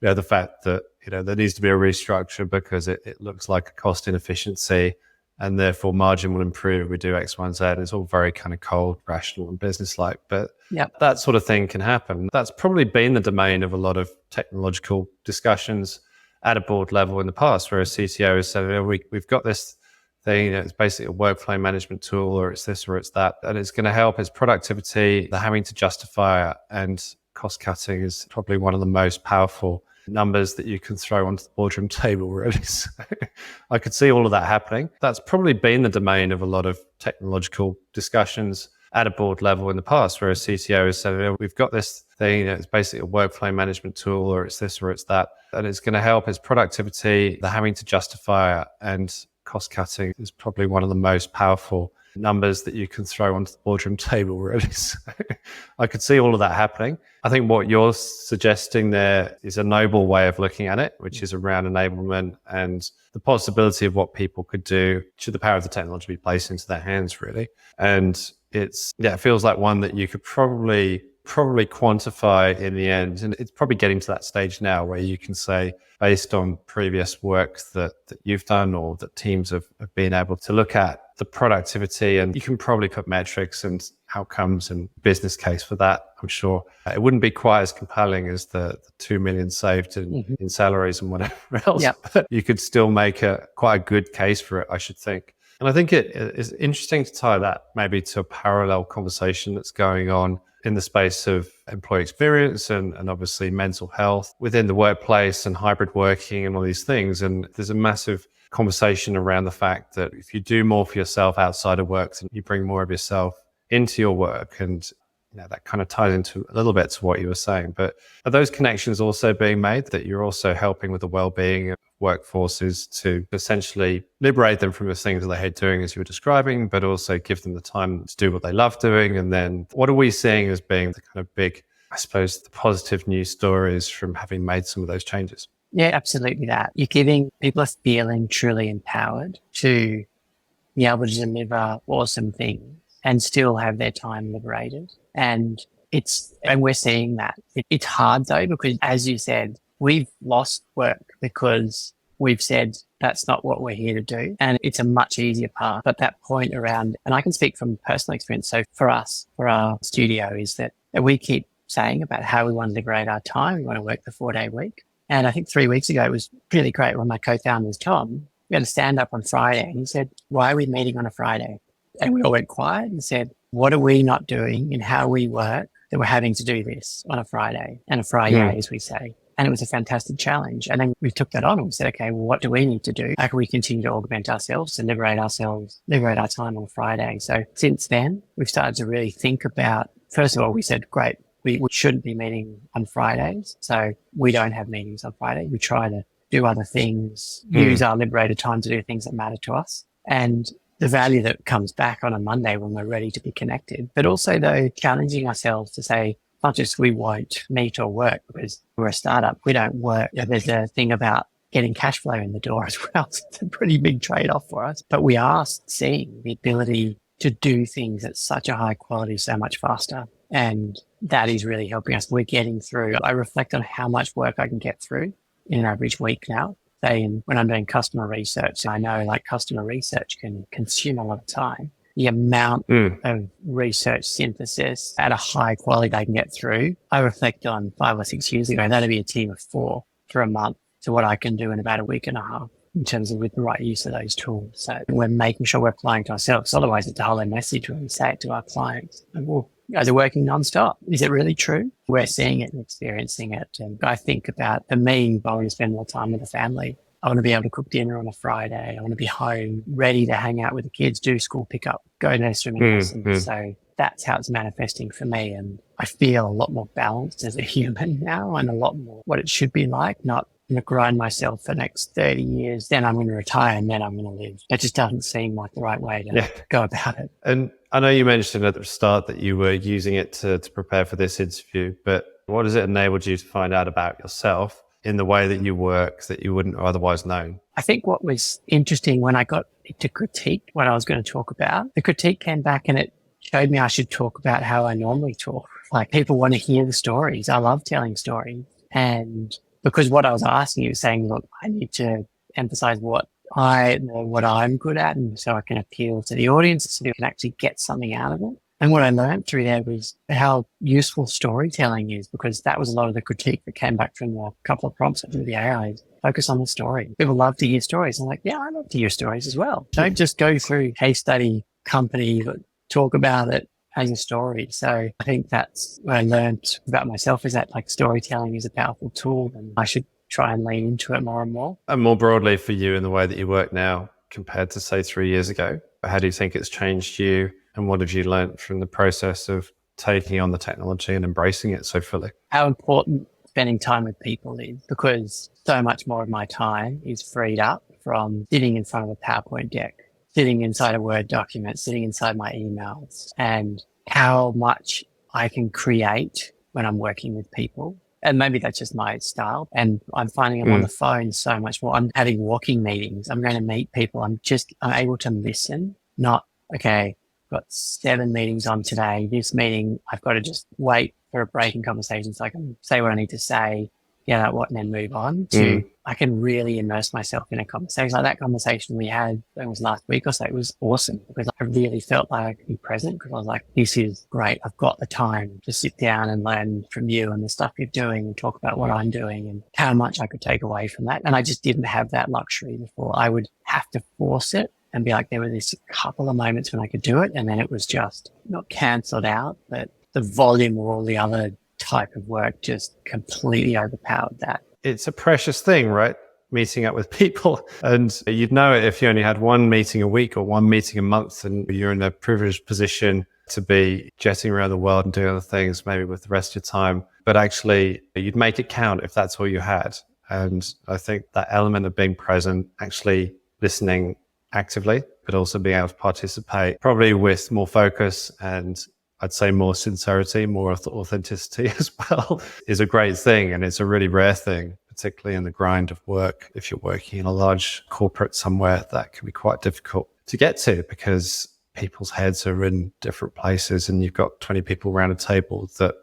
the fact that there needs to be a restructure because it looks like a cost inefficiency and therefore margin will improve. We do X, Y, and Z. And it's all very kind of cold, rational and business-like, but that sort of thing can happen. That's probably been the domain of a lot of technological discussions at a board level in the past, where a CTO has said, we've got this thing, it's basically a workflow management tool, or it's this or it's that, and it's going to help its productivity. They're having to justify it, and cost cutting is probably one of the most powerful numbers that you can throw onto the boardroom table, really. So I could see all of that happening. That's probably been the domain of a lot of technological discussions at a board level in the past, where a CTO has said, we've got this thing, it's basically a workflow management tool, or it's this or it's that, and it's going to help its productivity. They're having to justify it, and cost cutting is probably one of the most powerful numbers that you can throw onto the boardroom table, really. So I could see all of that happening. I think what you're suggesting there is a noble way of looking at it, which is around enablement and the possibility of what people could do should the power of the technology be placed into their hands, really. And it feels like one that you could probably quantify in the end. And it's probably getting to that stage now where you can say, based on previous work that you've done or that teams have been able to look at the productivity, and you can probably put metrics and outcomes and business case for that. I'm sure it wouldn't be quite as compelling as the 2 million saved in salaries and whatever else, but you could still make quite a good case for it, I should think. And I think it is interesting to tie that maybe to a parallel conversation that's going on in the space of employee experience and obviously mental health within the workplace and hybrid working and all these things. And there's a massive conversation around the fact that if you do more for yourself outside of work, then you bring more of yourself into your work. And that kind of ties into a little bit to what you were saying. But are those connections also being made, that you're also helping with the well-being of workforces to essentially liberate them from the things that they hate doing, as you were describing, but also give them the time to do what they love doing? And then what are we seeing as being the kind of big, I suppose, the positive news stories from having made some of those changes? Yeah, absolutely that. You're giving people a feeling truly empowered to be able to deliver awesome things and still have their time liberated. And we're seeing that. It's hard though, because as you said, we've lost work because we've said that's not what we're here to do. And it's a much easier path. But that point around, and I can speak from personal experience. So for us, for our studio, is that we keep saying about how we want to liberate our time. We want to work the 4-day week. And I think 3 weeks ago, it was really great when my co-founder was Tom. We had a stand up on Friday and he said, why are we meeting on a Friday? And we all went quiet and said, what are we not doing in how we work that we're having to do this on a Friday? And a Friday, as we say. And it was a fantastic challenge. And then we took that on and we said, okay, well, what do we need to do? How can we continue to augment ourselves and liberate our time on Friday? So since then, we've started to really think about, first of all, we said, great, we shouldn't be meeting on Fridays. So we don't have meetings on Friday. We try to do other things, use our liberated time to do things that matter to us. And the value that comes back on a Monday when we're ready to be connected, but also though challenging ourselves to say, not just we won't meet or work because we're a startup. We don't work. There's a thing about getting cash flow in the door as well. It's a pretty big trade-off for us, but we are seeing the ability to do things at such a high quality so much faster. And that is really helping us. We're getting through. I reflect on how much work I can get through in an average week now. Say, when I'm doing customer research, I know like customer research can consume a lot of time. The amount of research synthesis at a high quality I can get through, I reflect on 5 or 6 years ago, that'd be a team of 4 for a month to what I can do in about a week and a half in terms of with the right use of those tools. So we're making sure we're applying to ourselves. Otherwise, it's a hollow message when we say it to our clients. Like, well, you guys are working nonstop. Is it really true? We're seeing it and experiencing it. And I think about, for me, I want to spend more time with the family. I want to be able to cook dinner on a Friday. I want to be home, ready to hang out with the kids, do school pickup, go to their swimming lessons. So that's how it's manifesting for me. And I feel a lot more balanced as a human now and a lot more what it should be like, not going to grind myself for the next 30 years, then I'm going to retire and then I'm going to live. It just doesn't seem like the right way to go about it. And I know you mentioned at the start that you were using it to prepare for this interview, but what has it enabled you to find out about yourself in the way that you work that you wouldn't have otherwise known? I think what was interesting when I got to critique what I was going to talk about, the critique came back and it showed me I should talk about how I normally talk. Like, people want to hear the stories. I love telling stories. And because what I was asking you was saying, look, I need to emphasize what I'm good at, and so I can appeal to the audience so they can actually get something out of it. And what I learned through there was how useful storytelling is, because that was a lot of the critique that came back from a couple of prompts from the AI. Focus on the story. People love to hear stories. I'm like, yeah, I love to hear stories as well. Don't just go through case study company, but talk about it as a story. So I think that's what I learned about myself, is that like storytelling is a powerful tool and I should try and lean into it more and more. And more broadly for you in the way that you work now compared to say 3 years ago, how do you think it's changed you? And what have you learned from the process of taking on the technology and embracing it so fully? How important spending time with people is, because so much more of my time is freed up from sitting in front of a PowerPoint deck, sitting inside a Word document, sitting inside my emails, and how much I can create when I'm working with people. And maybe that's just my style. And I'm finding I'm on the phone so much more. I'm having walking meetings. I'm going to meet people. I'm able to listen, not, okay, I've got 7 meetings on today. This meeting, I've got to just wait for a break in conversation so I can say what I need to say, get out what, and then move on to, I can really immerse myself in a conversation. Like that conversation we had, it was last week or so, it was awesome because I really felt like I could be present, because I was like, this is great. I've got the time to sit down and learn from you and the stuff you're doing and talk about what I'm doing and how much I could take away from that. And I just didn't have that luxury before. I would have to force it and be like, there were this couple of moments when I could do it. And then it was just not cancelled out, but the volume or all the other type of work just completely overpowered that. It's a precious thing, right? Meeting up with people. And you'd know it if you only had one meeting a week or one meeting a month, and you're in a privileged position to be jetting around the world and doing other things, maybe with the rest of your time, but actually you'd make it count if that's all you had. And I think that element of being present, actually listening actively, but also being able to participate, probably with more focus and I'd say more sincerity, more authenticity as well, is a great thing. And it's a really rare thing, particularly in the grind of work. If you're working in a large corporate somewhere, that can be quite difficult to get to because people's heads are in different places and you've got 20 people around a table that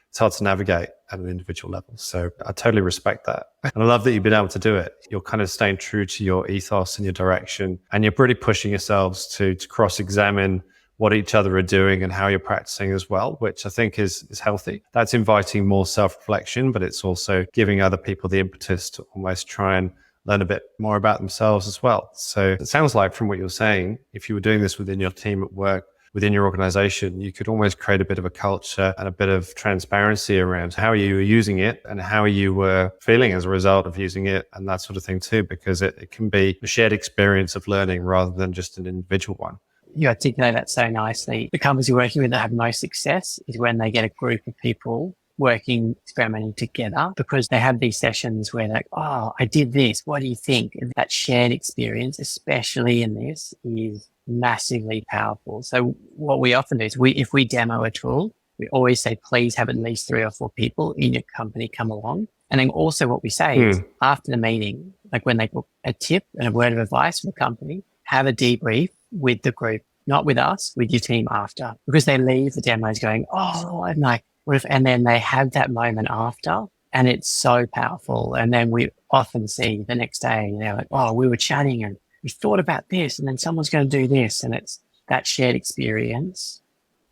it's hard to navigate at an individual level. So I totally respect that. And I love that you've been able to do it. You're kind of staying true to your ethos and your direction, and you're really pushing yourselves to cross-examine what each other are doing and how you're practicing as well, which I think is healthy. That's inviting more self-reflection, but it's also giving other people the impetus to almost try and learn a bit more about themselves as well. So it sounds like from what you're saying, if you were doing this within your team at work, within your organization, you could almost create a bit of a culture and a bit of transparency around how you were using it and how you were feeling as a result of using it and that sort of thing too, because it can be a shared experience of learning rather than just an individual one. You articulate that so nicely. The companies you're working with that have most success is when they get a group of people working, experimenting together, because they have these sessions where they're like, oh, I did this. What do you think? And that shared experience, especially in this, is massively powerful. So what we often do is if we demo a tool, we always say, please have at least 3 or 4 people in your company come along. And then also what we say is after the meeting, like when they book a tip and a word of advice from the company, have a debrief with the group, not with us, with your team after, because they leave the demos going, oh, I'm like, what if, and then they have that moment after and it's so powerful. And then we often see the next day, they're like, oh, we were chatting and we thought about this and then someone's going to do this. And it's that shared experience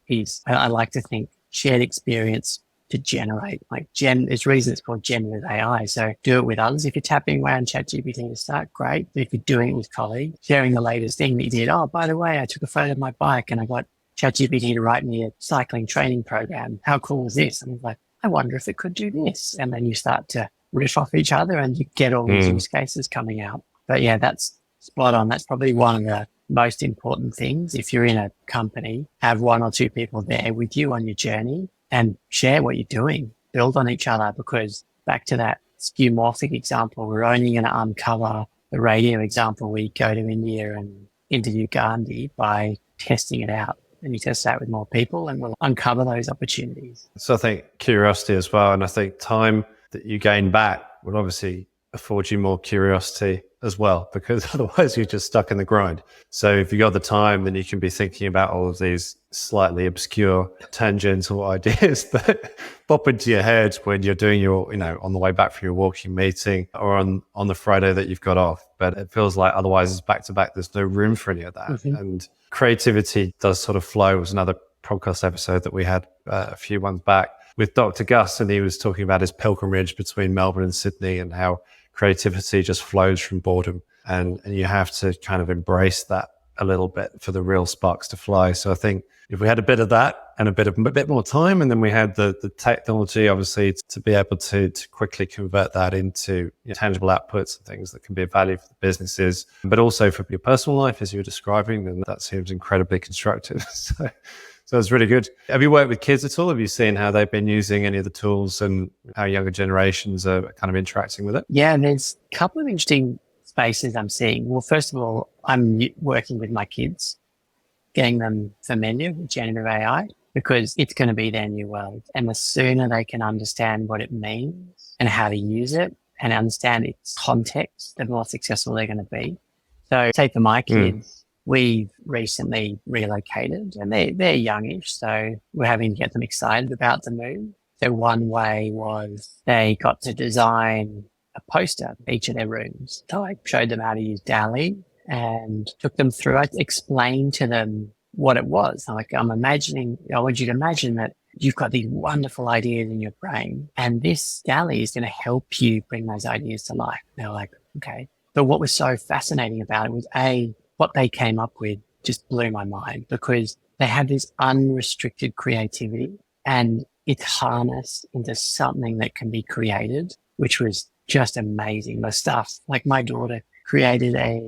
is, I like to think shared experience to generate, like there's reason it's called generative AI. So do it with others. If you're tapping away on ChatGPT to start, great. But if you're doing it with colleagues, sharing the latest thing that you did, oh, by the way, I took a photo of my bike and I got ChatGPT to write me a cycling training program. How cool is this? And I'm like, I wonder if it could do this. And then you start to riff off each other and you get all these use cases coming out. But yeah, that's spot on. That's probably one of the most important things. If you're in a company, have 1 or 2 people there with you on your journey and share what you're doing, build on each other, because back to that skeuomorphic example, we're only going to uncover the radio example. We go to India and interview Gandhi by testing it out. And you test that with more people and we'll uncover those opportunities. So I think curiosity as well. And I think time that you gain back will obviously afford you more curiosity as well, because otherwise you're just stuck in the grind. So if you got the time, then you can be thinking about all of these slightly obscure tangential ideas that pop into your head when you're doing your, on the way back from your walking meeting or on the Friday that you've got off. But it feels like otherwise it's back to back. There's no room for any of that. And creativity does sort of flow. It was another podcast episode that we had a few months back with Dr. Gus, and he was talking about his pilgrimage between Melbourne and Sydney and how creativity just flows from boredom. And you have to kind of embrace that a little bit for the real sparks to fly. So I think if we had a bit of that and a bit more time, and then we had the technology, obviously, to be able to quickly convert that into tangible outputs and things that can be of value for the businesses, but also for your personal life, as you were describing, then that seems incredibly constructive. So it's really good. Have you worked with kids at all? Have you seen how they've been using any of the tools and how younger generations are kind of interacting with it? Yeah, there's a couple of interesting spaces I'm seeing. Well, first of all, I'm working with my kids, getting them familiar with generative AI, because it's going to be their new world. And the sooner they can understand what it means and how to use it and understand its context, the more successful they're going to be. So say for my kids, we've recently relocated and they're youngish, so we're having to get them excited about the move. So one way was they got to design a poster for each of their rooms. So I showed them how to use DALL-E and took them through. I explained to them what it was. I want you to imagine that you've got these wonderful ideas in your brain and this DALL-E is going to help you bring those ideas to life. They were like, okay. But what was so fascinating about it was what they came up with just blew my mind, because they had this unrestricted creativity and it's harnessed into something that can be created, which was just amazing. The stuff, like my daughter created a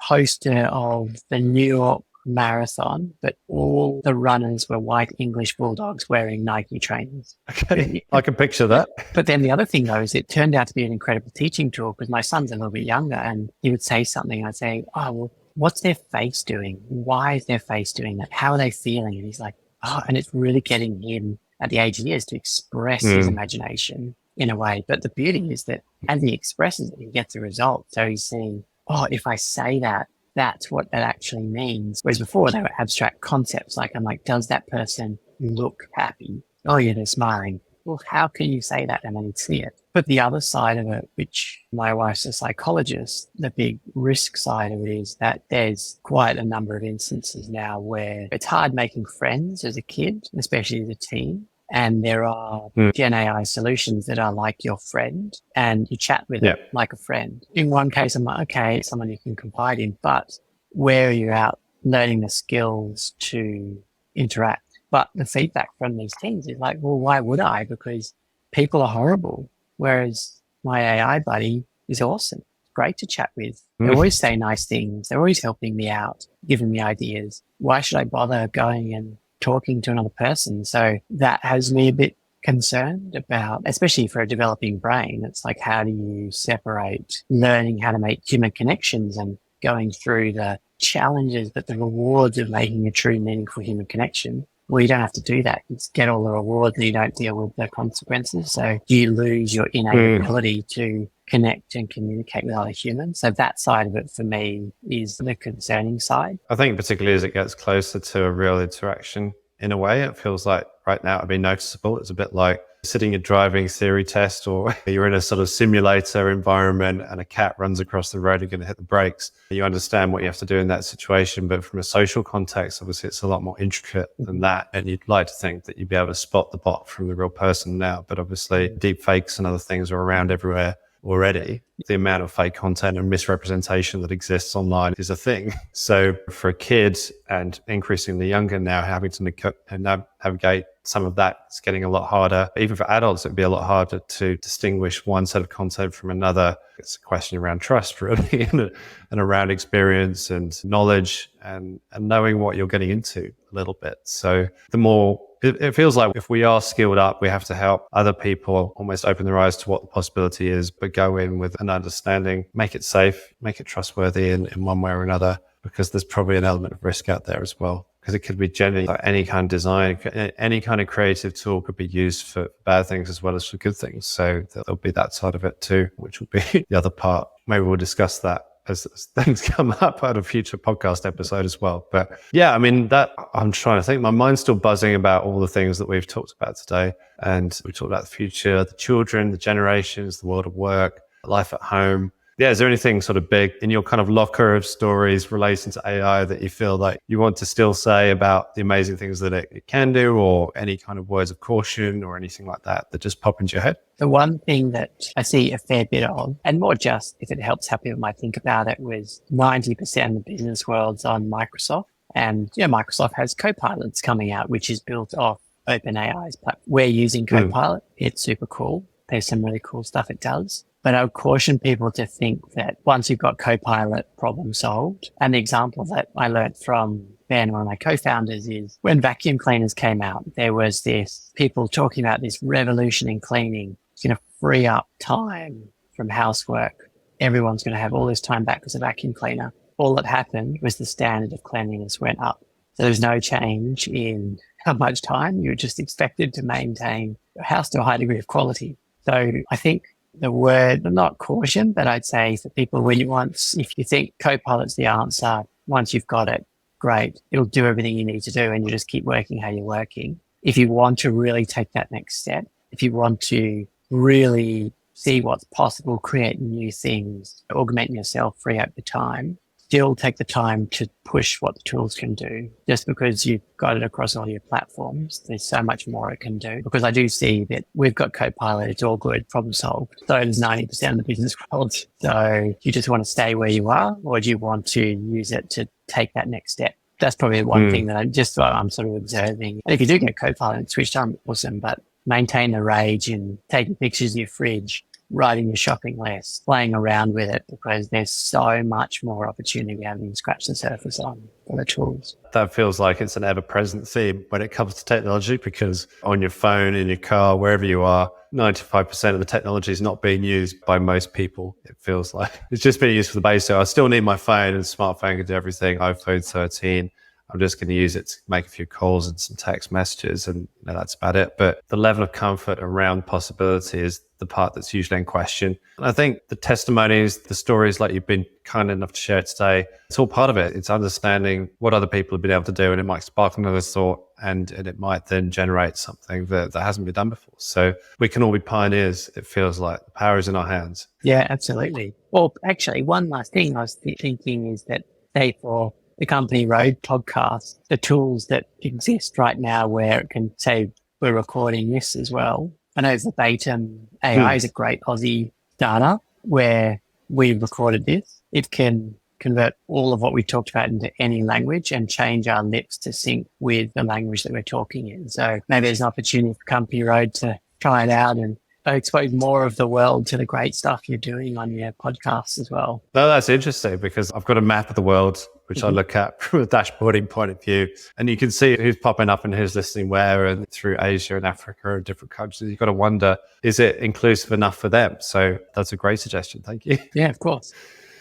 poster of the New York marathon, but all the runners were white English bulldogs wearing Nike trainers. Okay, I can picture that. But then the other thing though is it turned out to be an incredible teaching tool because my son's a little bit younger and he would say something. I'd say, oh, well, what's their face doing? Why is their face doing that? How are they feeling? And he's like, oh, and it's really getting him at the age he is to express his imagination in a way. But the beauty is that as he expresses it, he gets a result. So he's saying, oh, if I say that, that's what that actually means. Whereas before they were abstract concepts. Like I'm like, does that person look happy? Oh yeah, they're smiling. Well, how can you say that and then you'd see it? But the other side of it, which my wife's a psychologist, the big risk side of it is that there's quite a number of instances now where it's hard making friends as a kid, especially as a teen. And there are Gen AI solutions that are like your friend and you chat with it like a friend. In one case, I'm like, okay, it's someone you can confide in, but where you're out learning the skills to interact. But the feedback from these teams is like, well, why would I? Because people are horrible. Whereas my AI buddy is awesome. Great to chat with. They always say nice things. They're always helping me out, giving me ideas. Why should I bother going and talking to another person? So that has me a bit concerned about, especially for a developing brain. It's like, how do you separate learning how to make human connections and going through the challenges, but the rewards of making a true meaningful human connection? Well, you don't have to do that. You just get all the rewards and you don't deal with the consequences. So you lose your innate ability to connect and communicate with other humans. So that side of it for me is the concerning side. I think particularly as it gets closer to a real interaction, in a way, it feels like right now it'd be noticeable. It's a bit like sitting a driving theory test, or you're in a sort of simulator environment and a cat runs across the road, you're going to hit the brakes. You understand what you have to do in that situation. But from a social context, obviously it's a lot more intricate than that. And you'd like to think that you'd be able to spot the bot from the real person now. But obviously deep fakes and other things are around everywhere already. The amount of fake content and misrepresentation that exists online is a thing. So for a kid and increasingly younger now, having to navigate some of that, it's getting a lot harder. Even for adults, it'd be a lot harder to distinguish one set of content from another. It's a question around trust, really, and around experience and knowledge and knowing what you're getting into a little bit. So the more it feels like if we are skilled up, we have to help other people almost open their eyes to what the possibility is, but go in with an understanding, make it safe, make it trustworthy in one way or another, because there's probably an element of risk out there as well. Because it could be generally like any kind of design, any kind of creative tool could be used for bad things as well as for good things. So there'll be that side of it too, which would be the other part. Maybe we'll discuss that as things come up at a future podcast episode as well. But yeah, I mean, that I'm trying to think, my mind's still buzzing about all the things that we've talked about today. And we talked about the future, the children, the generations, the world of work, life at home. Yeah, is there anything sort of big in your kind of locker of stories relating to AI that you feel like you want to still say about the amazing things that it can do, or any kind of words of caution or anything like that that just pop into your head? The one thing that I see a fair bit of, and more just if it helps how people might think about it, was 90% of the business world's on Microsoft. And Microsoft has Copilots coming out, which is built off OpenAI's platform. We're using Copilot. It's super cool. There's some really cool stuff it does. But I would caution people to think that once you've got Copilot, problem solved. And the example that I learned from Ben, one of my co-founders, is when vacuum cleaners came out, there was this people talking about this revolution in cleaning. It's going to free up time from housework. Everyone's going to have all this time back as a vacuum cleaner. All that happened was the standard of cleanliness went up. So there was no change in how much time. You were just expected to maintain your house to a high degree of quality. So I think the word, not caution, but I'd say for people, if you think Copilot's the answer, once you've got it, great. It'll do everything you need to do and you just keep working how you're working. If you want to really take that next step, if you want to really see what's possible, create new things, augment yourself, free up your time, still take the time to push what the tools can do. Just because you've got it across all your platforms, there's so much more it can do. Because I do see that we've got Copilot, it's all good, problem solved. So does 90% of the business world. So you just want to stay where you are, or do you want to use it to take that next step? That's probably one thing that I'm sort of observing. And if you do get Copilot switched on, awesome, but maintain the rage and taking pictures of your fridge. writing your shopping list, playing around with it, because there's so much more opportunity we haven't even scratched the surface on for the tools. That feels like it's an ever-present theme when it comes to technology, because on your phone, in your car, wherever you are, 95% of the technology is not being used by most people. It feels like it's just being used for the basic. I still need my phone, and smartphone can do everything. iPhone 13. I'm just going to use it to make a few calls and some text messages, and that's about it. But the level of comfort around possibility is the part that's usually in question. And I think the testimonies, the stories like you've been kind enough to share today, it's all part of it. It's understanding what other people have been able to do, and it might spark another thought, and it might then generate something that hasn't been done before. So we can all be pioneers. It feels like the power is in our hands. Yeah, absolutely. Well, actually, one last thing I was thinking is that, say, for the Company Road podcast, the tools that exist right now where it can say we're recording this as well. I know Verbatim AI is a great Aussie startup where we recorded this. It can convert all of what we talked about into any language and change our lips to sync with the language that we're talking in. So maybe there's an opportunity for Company Road to try it out and expose more of the world to the great stuff you're doing on your podcasts as well. No, that's interesting, because I've got a map of the world which I look at from a dashboarding point of view, and you can see who's popping up and who's listening where, and through Asia and Africa and different countries. You've got to wonder, is it inclusive enough for them? So that's a great suggestion. Thank you. Yeah, of course.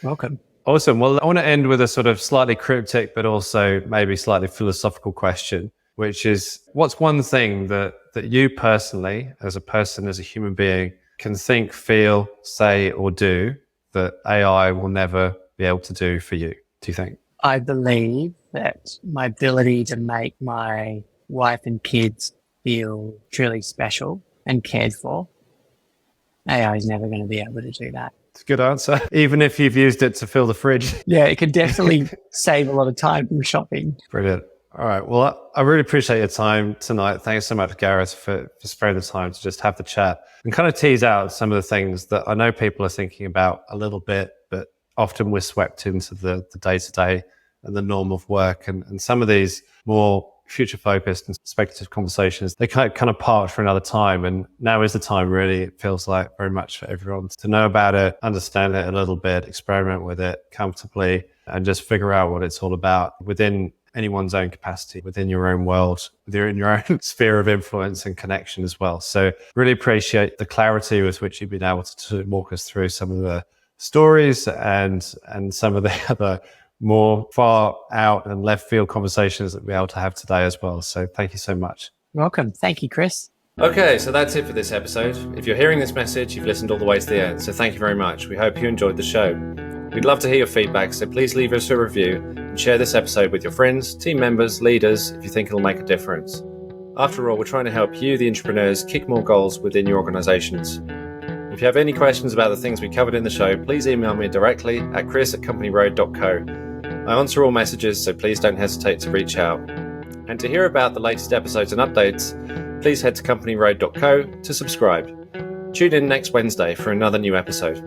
Welcome. Awesome. Well, I want to end with a sort of slightly cryptic, but also maybe slightly philosophical question, which is, what's one thing that you personally, as a person, as a human being, can think, feel, say, or do that AI will never be able to do for you, do you think? I believe that my ability to make my wife and kids feel truly special and cared for, AI is never going to be able to do that. It's a good answer, even if you've used it to fill the fridge. Yeah, it can definitely save a lot of time from shopping. Brilliant. All right. Well, I really appreciate your time tonight. Thanks so much, Gareth, for sparing the time to just have the chat and kind of tease out some of the things that I know people are thinking about a little bit, but often we're swept into the day-to-day and the norm of work. And some of these more future-focused and speculative conversations, they kind of park for another time. And now is the time, really, it feels like, very much for everyone to know about it, understand it a little bit, experiment with it comfortably, and just figure out what it's all about within anyone's own capacity, within your own world, within your own sphere of influence and connection as well. So really appreciate the clarity with which you've been able to walk us through some of the stories and some of the other more far out and left field conversations that we'll be able to have today as well. So thank you so much. Welcome. Thank you, Chris. Okay, so that's it for this episode. If you're hearing this message, you've listened all the way to the end. So thank you very much. We hope you enjoyed the show. We'd love to hear your feedback, so please leave us a review and share this episode with your friends, team members, leaders, if you think it'll make a difference. After all, we're trying to help you, the entrepreneurs, kick more goals within your organizations. If you have any questions about the things we covered in the show, please email me directly at chris@companyroad.co. I answer all messages, so please don't hesitate to reach out. And to hear about the latest episodes and updates, please head to companyroad.co to subscribe. Tune in next Wednesday for another new episode.